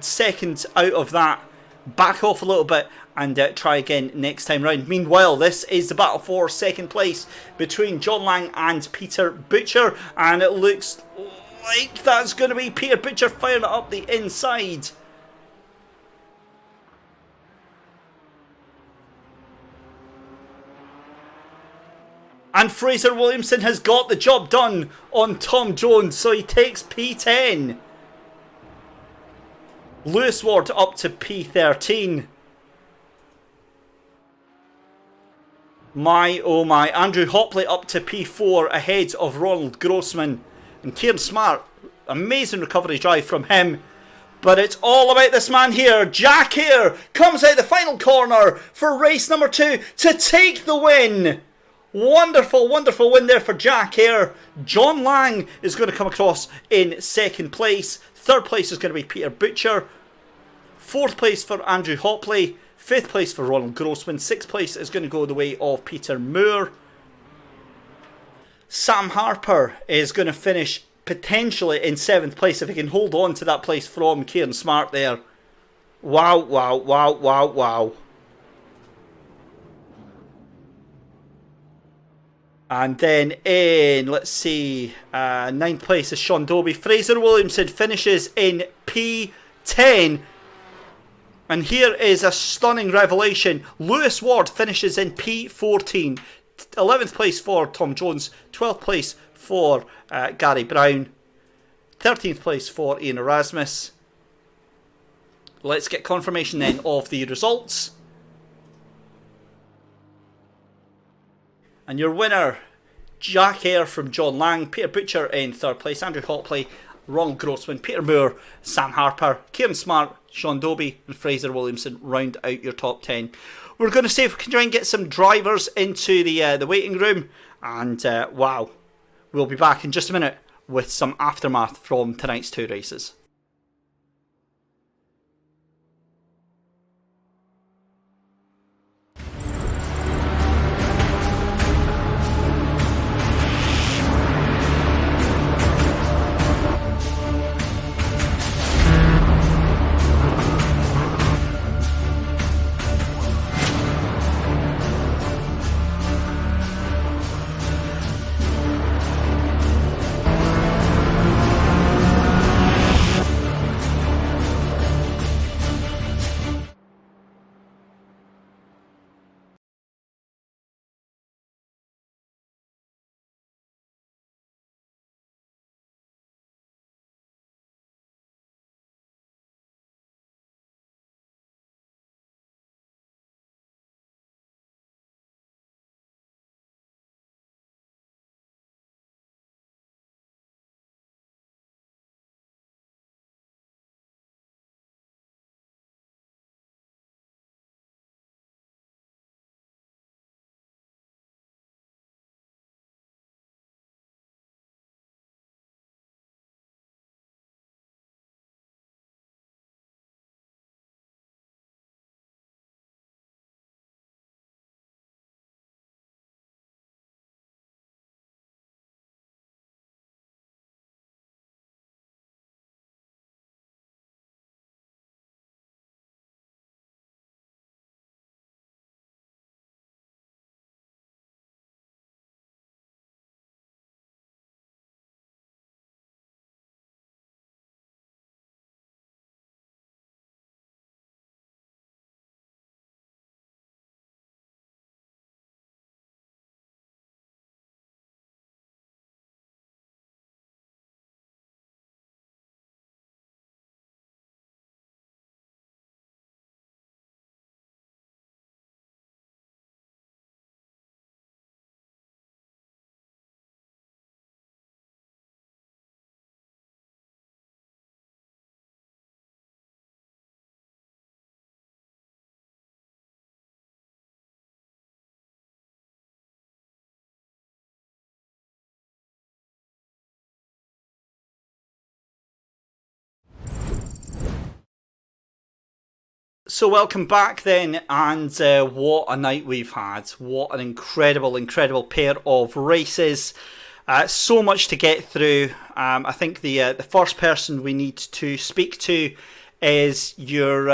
second out of that, back off a little bit, and try again next time round. Meanwhile, this is the battle for second place between John Lang and Peter Butcher, and it looks like that's going to be Peter Butcher firing it up the inside. And Fraser Williamson has got the job done on Tom Jones, so he takes P10. Lewis Ward up to P13. My oh my, Andrew Hopley up to P4 ahead of Ronald Grossman. And Kieran Smart, amazing recovery drive from him. But it's all about this man here. Jack here comes out the final corner for race number 2 to take the win. Wonderful, wonderful win there for Jack here. John Lang is going to come across in second place. Third place is going to be Peter Butcher. Fourth place for Andrew Hopley. Fifth place for Ronald Grossman. Sixth place is going to go the way of Peter Moore. Sam Harper is going to finish potentially in 7th place if he can hold on to that place from Kieran Smart there. Wow, wow, wow, wow, wow. And then in, let's see, 9th place is Sean Dobie. Fraser Williamson finishes in P10. And here is a stunning revelation. Lewis Ward finishes in P14. 11th place for Tom Jones. 12th place for Gary Brown. 13th place for Ian Erasmus. Let's get confirmation then of the results. And your winner, Jack Hare from John Lang, Peter Butcher in 3rd place, Andrew Hopley, Ronald Grossman, Peter Moore, Sam Harper, Kieran Smart, Sean Dobie and Fraser Williamson round out your top 10. We're going to see if we can try and get some drivers into the waiting room. And wow, we'll be back in just a minute with some aftermath from tonight's 2 races. So welcome back then, and what a night we've had. What an incredible pair of races. So much to get through. I think the first person we need to speak to is your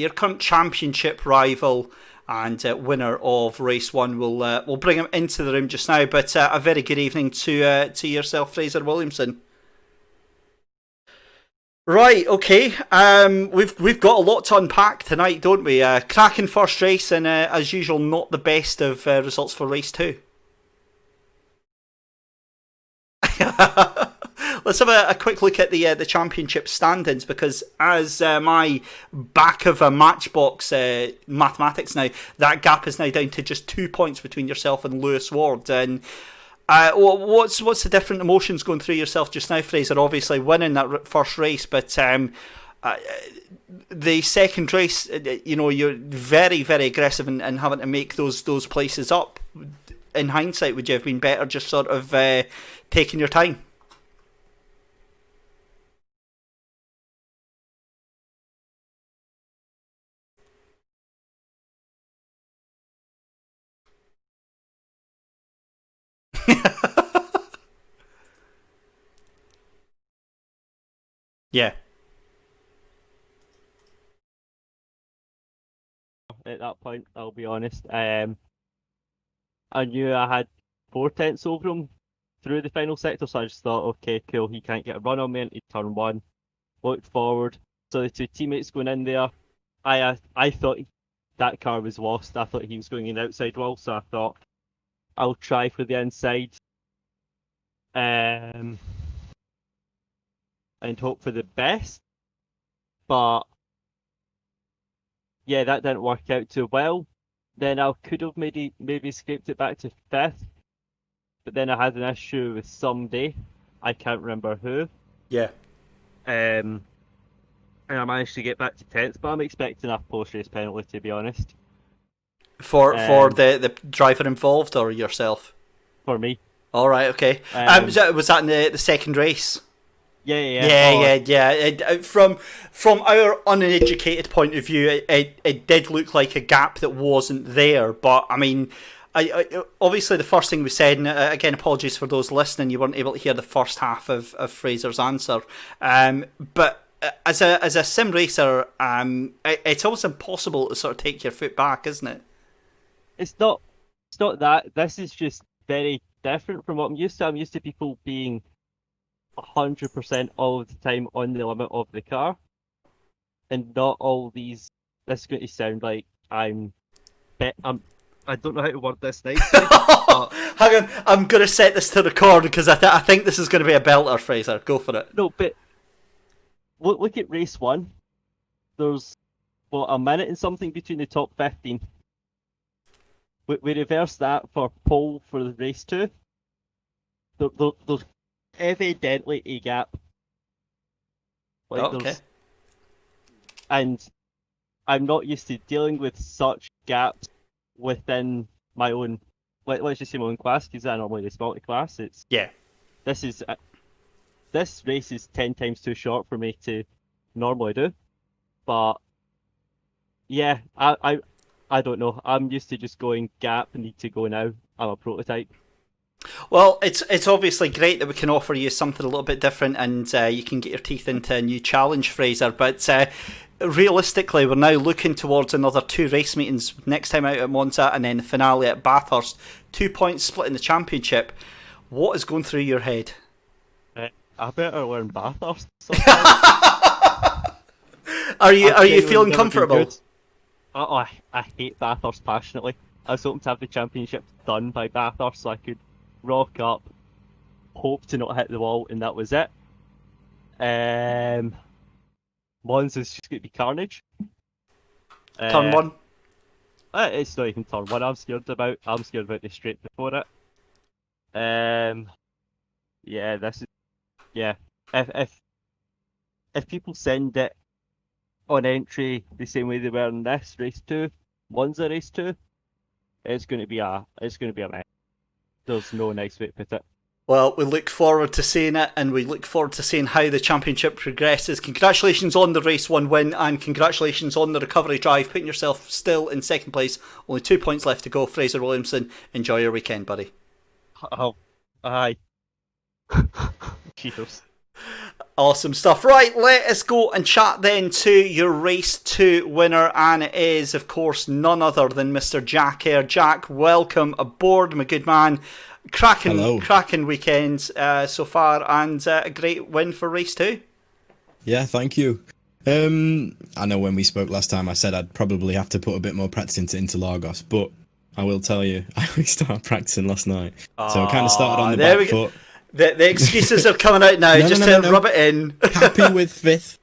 current championship rival and winner of race one. We'll bring him into the room just now. But a very good evening to yourself, Fraser Williamson. Right, okay. We've got a lot to unpack tonight, don't we? Cracking first race, and as usual, not the best of results for race two. Let's have a quick look at the championship standings, because as my back of a matchbox mathematics now, that gap is now down to just 2 points between yourself and Lewis Ward. And what's the different emotions going through yourself just now, Fraser? Obviously winning that first race, but the second race, you're very aggressive in having to make those places up. In hindsight, would you have been better just sort of taking your time? Yeah. At that point, I'll be honest. I knew I had 4 tenths over him through the final sector, so I just thought, okay, cool, he can't get a run on me into turn one. Looked forward, so the two teammates going in there. I thought that car was lost. I thought he was going in the outside wall, so I thought I'll try for the inside, um, and hope for the best. But yeah, that didn't work out too well. Then I could have maybe scraped it back to fifth, but then I had an issue with somebody. I can't remember who. Yeah. Um, and I managed to get back to 10th, but I'm expecting a post-race penalty, to be honest. For Um, the driver involved or yourself? for me. All right, okay. Was that in the second race? Yeah. Yeah. From our uneducated point of view, it did look like a gap that wasn't there. But I mean, obviously the first thing we said, and again, apologies for those listening, you weren't able to hear the first half of Fraser's answer. But as a sim racer, it's almost impossible to sort of take your foot back, isn't it? It's not. It's not that. This is just very different from what I'm used to. I'm used to people being 100% all of the time on the limit of the car, and not all these. This is going to sound like I'm. I don't know how to word this nicely, but Hang on, I'm going to set this to record because I think this is going to be a belter, Fraser. Go for it. no. But look at race one. There's a minute and something between the top 15. We reverse that for pole for the race two. There's evidently a gap. Like Okay. and I'm not used to dealing with such gaps within my own. Let's just say my own class, because I normally race multi-class. Yeah. This is this race is 10 times too short for me to normally do. But yeah, I don't know. I'm used to just going gap, need to go now. I'm a prototype. Well, it's obviously great that we can offer you something a little bit different, and you can get your teeth into a new challenge, Fraser. But realistically, we're now looking towards another two race meetings. Next time out at Monza, and then the finale at Bathurst. 2 points split in the championship. What is going through your head? I better learn Bathurst sometime. Are you feeling Never been comfortable? good. I hate Bathurst passionately. I was hoping to have the championship done by Bathurst so I could rock up, hope to not hit the wall, and that was it. Monza's just going to be carnage. Turn one. It's not even turn one. I'm scared about the straight before it. Yeah, this is yeah. If people send it on entry the same way they were in this race two, Monza race two, it's going to be a mess. There's no nice way to put it. Well, we look forward to seeing it, and we look forward to seeing how the championship progresses. Congratulations on the race 1 win, and congratulations on the recovery drive, putting yourself still in second place. Only 2 points left to go. Fraser Williamson, enjoy your weekend, buddy. Oh, aye. Cheetos. Awesome stuff. Right, let us go and chat then to your race 2 winner, and it is, of course, none other than Mr. Jack Eyre. Jack, welcome aboard, my good man. Cracking weekend so far, and a great win for race 2. Yeah, thank you. I know when we spoke last time I said I'd probably have to put a bit more practice into Interlagos, but I will tell you, I only started practicing last night. So I kind of started on the back foot. The excuses are coming out now, rub it in. Happy with 5th,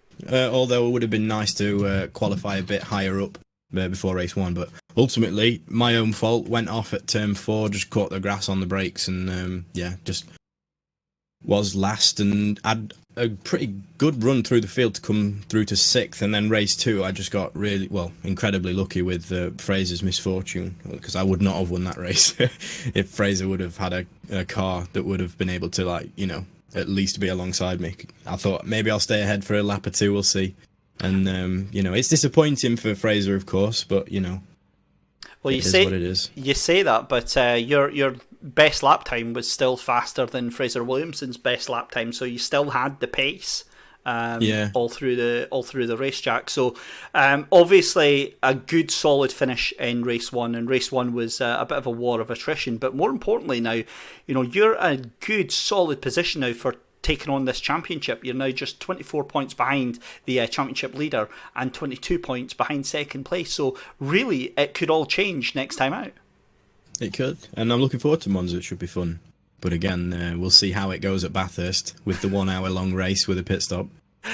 although it would have been nice to qualify a bit higher up before race 1, but ultimately my own fault. Went off at turn 4, just caught the grass on the brakes, and just was last, and had a pretty good run through the field to come through to 6th. And then race 2 I just got incredibly lucky with Fraser's misfortune, because I would not have won that race if Fraser would have had a car that would have been able to at least be alongside me. I thought maybe I'll stay ahead for a lap or two, we'll see. And it's disappointing for Fraser, of course, but well, it is what it is. You say that, but your best lap time was still faster than Fraser Williamson's best lap time, so you still had the pace all through the race, Jack. So obviously a good solid finish in race 1, and race 1 was a bit of a war of attrition. But more importantly, now you're in a good solid position now for taking on this championship. You're now just 24 points behind the championship leader and 22 points behind second place. So really, it could all change next time out. It could, and I'm looking forward to Monza. It should be fun. But again, we'll see how it goes at Bathurst with the 1 hour long race with a pit stop.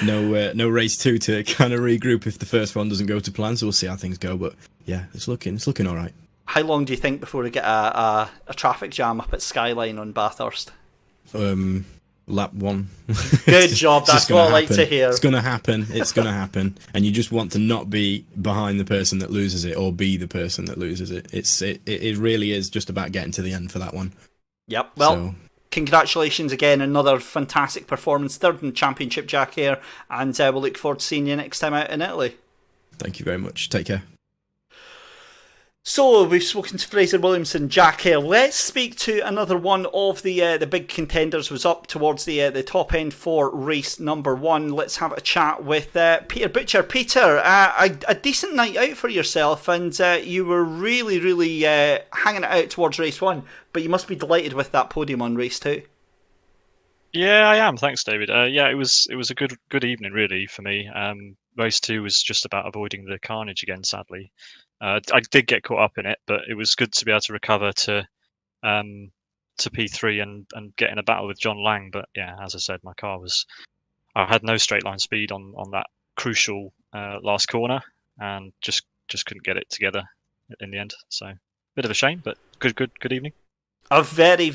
No race 2 to kind of regroup if the first one doesn't go to plan. So we'll see how things go. But yeah, it's looking all right. How long do you think before we get a traffic jam up at Skyline on Bathurst? Lap 1. Good job. That's what I like to hear. It's going to happen. It's going to happen. And you just want to not be behind the person that loses it, or be the person that loses it. It really is just about getting to the end for that one. Yep. Well, congratulations again. Another fantastic performance. 3rd in the championship, Jack Eyre. And we'll look forward to seeing you next time out in Italy. Thank you very much. Take care. So we've spoken to Fraser Williamson, Jack Eyre. Let's speak to another one of the big contenders. Was up towards the top end for race number 1. Let's have a chat with Peter Butcher. Peter, a decent night out for yourself, and you were really hanging it out towards race 1. But you must be delighted with that podium on race 2. Yeah, I am. Thanks, David. Yeah, it was a good evening really for me. Race 2 was just about avoiding the carnage again, sadly. I did get caught up in it, but it was good to be able to recover to P3 and get in a battle with John Lang. But yeah, as I said, I had no straight line speed on that crucial last corner, and just couldn't get it together in the end. So bit of a shame, but good evening. A very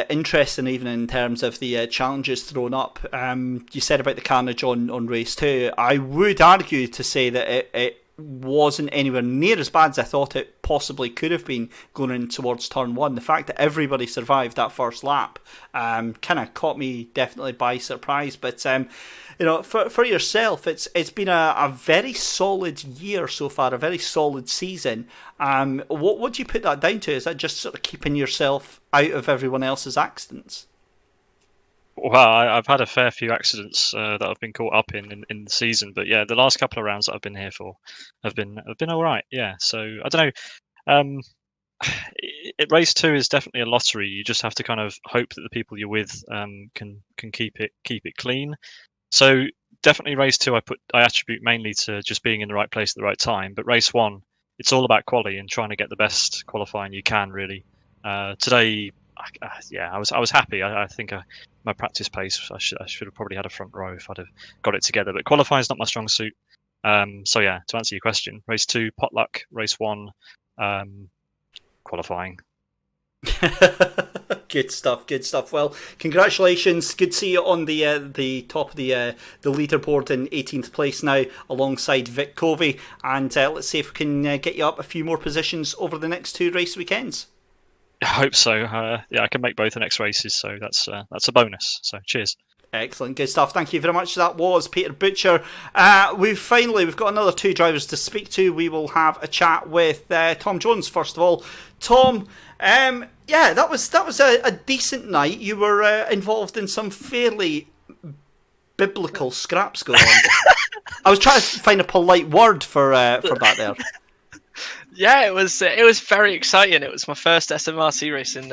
interesting evening in terms of the challenges thrown up. You said about the carnage on race 2. I would argue to say that it wasn't anywhere near as bad as I thought it possibly could have been going in towards turn 1. The fact that everybody survived that first lap kind of caught me definitely by surprise. But for yourself, it's been a very solid year so far, a very solid season. What do you put that down to? Is that just sort of keeping yourself out of everyone else's accidents? Well, I've had a fair few accidents that I've been caught up in the season, but yeah, the last couple of rounds that I've been here for have been all right. Yeah, so I don't know. Race 2 is definitely a lottery. You just have to kind of hope that the people you're with can keep it clean. So definitely race 2, I attribute mainly to just being in the right place at the right time. But race 1, it's all about quali and trying to get the best qualifying you can. Really, today. I was happy. I think my practice pace, I should have probably had a front row if I'd have got it together. But qualifying is not my strong suit. So yeah, to answer your question, race 2 potluck, race 1 qualifying. Good stuff. Well, congratulations. Good to see you on the top of the leaderboard in 18th place now, alongside Vic Covey. And let's see if we can get you up a few more positions over the next 2 race weekends. I hope so. Yeah, I can make both the next races, so that's a bonus. So cheers. Excellent, good stuff. Thank you very much. That was Peter Butcher. We've got another 2 drivers to speak to. We will have a chat with Tom Jones first of all. Tom, yeah, that was a decent night. You were involved in some fairly biblical scraps going on. I was trying to find a polite word for that there. Yeah, it was very exciting. It was my first SMRC race in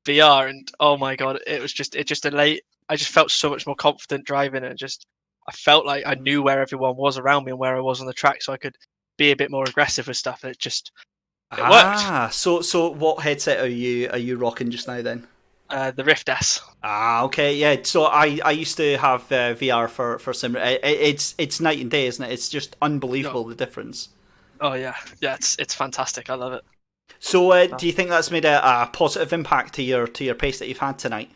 VR, and oh my god, it just elate. I just felt so much more confident driving, and I felt like I knew where everyone was around me and where I was on the track, so I could be a bit more aggressive with stuff. And it worked. So what headset are you rocking just now then? The Rift S. Okay, yeah. So I used to have VR for sim. It's night and day, isn't it? It's just unbelievable the difference. Oh yeah, it's fantastic. I love it. So do you think that's made a positive impact to your pace that you've had tonight?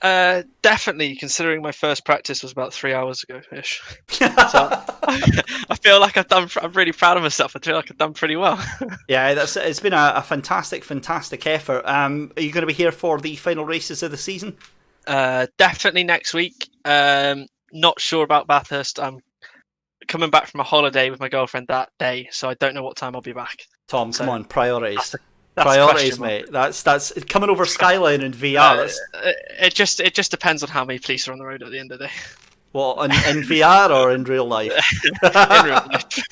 Definitely, considering my first practice was about 3 hours ago ish. So I feel like I'm really proud of myself. I feel like I've done pretty well. Yeah, it's been a fantastic effort. Are you going to be here for the final races of the season? Definitely next week. Not sure about Bathurst. I'm coming back from a holiday with my girlfriend that day, so I don't know what time I'll be back. Tom, come on, priorities. That's priorities, mate. That's coming over Skyline and VR. It just depends on how many police are on the road at the end of the day. What, in VR or in real life? In real life.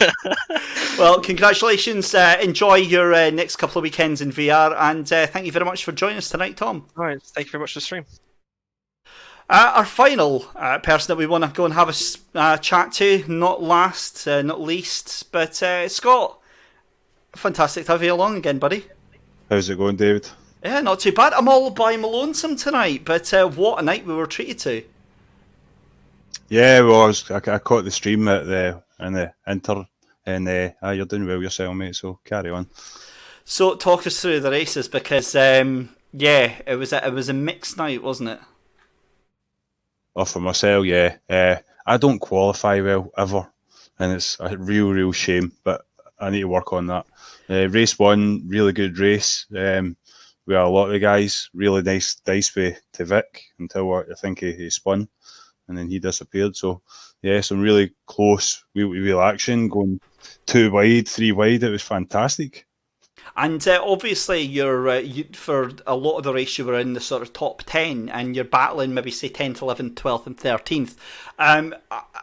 Well, congratulations. Enjoy your next couple of weekends in VR, and thank you very much for joining us tonight, Tom. All right, thank you very much for the stream. Our final person that we want to go and have a chat to, not last, not least, but Scott. Fantastic to have you along again, buddy. How's it going, David? Yeah, not too bad. I'm all by my lonesome tonight, but what a night we were treated to. Yeah, well, I caught the stream at the Inter, and you're doing well yourself, mate. So carry on. So talk us through the races, because yeah, it was a mixed night, wasn't it? Oh, for myself, yeah. I don't qualify well ever, and it's a real shame. But I need to work on that. Race 1, really good race. We had a lot of the guys, really nice dice with to Vic until I think he spun, and then he disappeared. So yeah, some really close wheel action, going 2 wide, 3 wide. It was fantastic. And obviously, you're for a lot of the race, you were in the sort of top 10, and you're battling maybe say 10th, 11th, 12th, and 13th.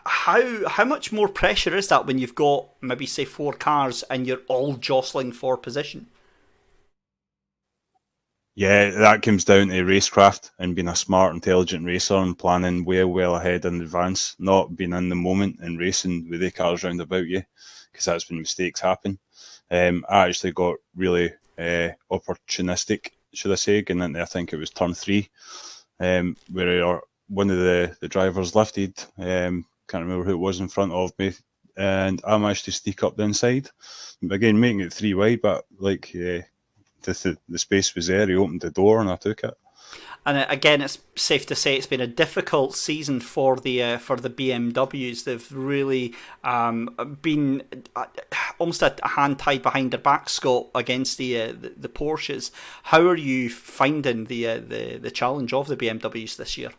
How much more pressure is that when you've got maybe say 4 cars and you're all jostling for position? Yeah, that comes down to racecraft and being a smart, intelligent racer and planning well ahead in advance, not being in the moment and racing with the cars round about you, because that's when mistakes happen. I actually got really opportunistic, should I say, getting into, I think it was turn 3, where one of the drivers lifted, can't remember who it was in front of me, and I managed to sneak up the inside. Again, making it 3 wide, but like the space was there, he opened the door and I took it. And again, it's safe to say it's been a difficult season for the BMWs. They've really been almost a hand tied behind their back, Scott, against the Porsches. How are you finding the challenge of the BMWs this year?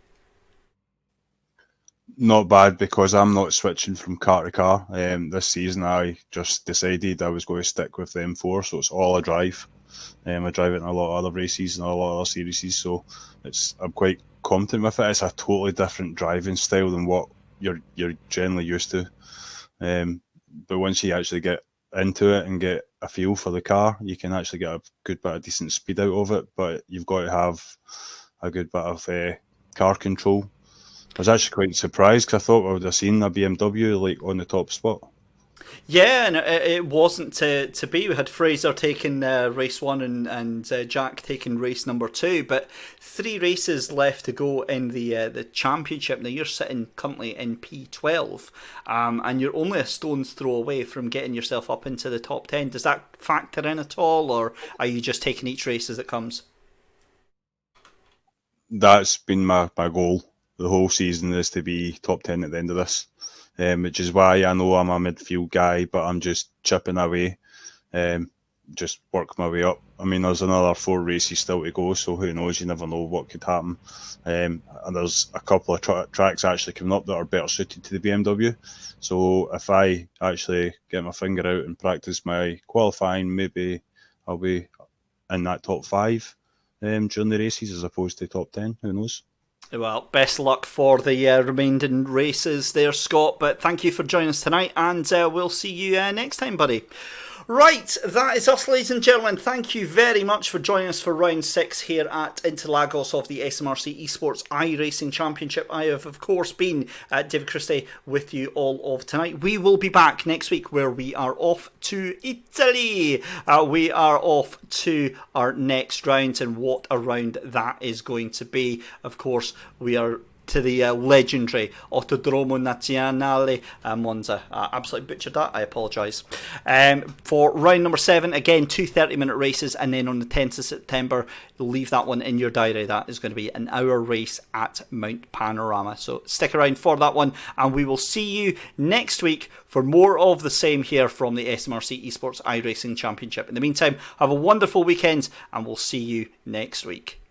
Not bad, because I'm not switching from car to car. This season, I just decided I was going to stick with the M4, so it's all I drive. I drive it in a lot of other races and a lot of other series, so I'm quite confident with it. It's a totally different driving style than what you're generally used to. But once you actually get into it and get a feel for the car, you can actually get a good bit of decent speed out of it. But you've got to have a good bit of car control. I was actually quite surprised, because I thought I would have seen a BMW like on the top spot. Yeah, and it wasn't to be. We had Fraser taking race 1 and Jack taking race number 2, but 3 races left to go in the championship. Now you're sitting currently in P12, and you're only a stone's throw away from getting yourself up into the top 10. Does that factor in at all, or are you just taking each race as it comes? That's been my goal the whole season, is to be top 10 at the end of this. Which is why I know I'm a midfield guy, but I'm just chipping away. just work my way up. I mean, there's another 4 races still to go, so who knows? You never know what could happen. And there's a couple of tracks actually coming up that are better suited to the BMW. So if I actually get my finger out and practice my qualifying, maybe I'll be in that top 5 during the races as opposed to top 10. Who knows? Well, best luck for the remaining races there, Scott. But thank you for joining us tonight, and we'll see you next time, buddy. Right, that is us, ladies and gentlemen. Thank you very much for joining us for round 6 here at Interlagos of the SMRC eSports iRacing Championship. I have, of course, been David Christie with you all of tonight. We will be back next week where we are off to Italy. We are off to our next round, and what a round that is going to be. Of course, we are to the legendary Autodromo Nazionale Monza. Absolutely butchered that, I apologise. For round number 7, again, 2 30-minute races, and then on the 10th of September, leave that one in your diary. That is going to be an hour race at Mount Panorama. So stick around for that one, and we will see you next week for more of the same here from the SMRC eSports iRacing Championship. In the meantime, have a wonderful weekend, and we'll see you next week.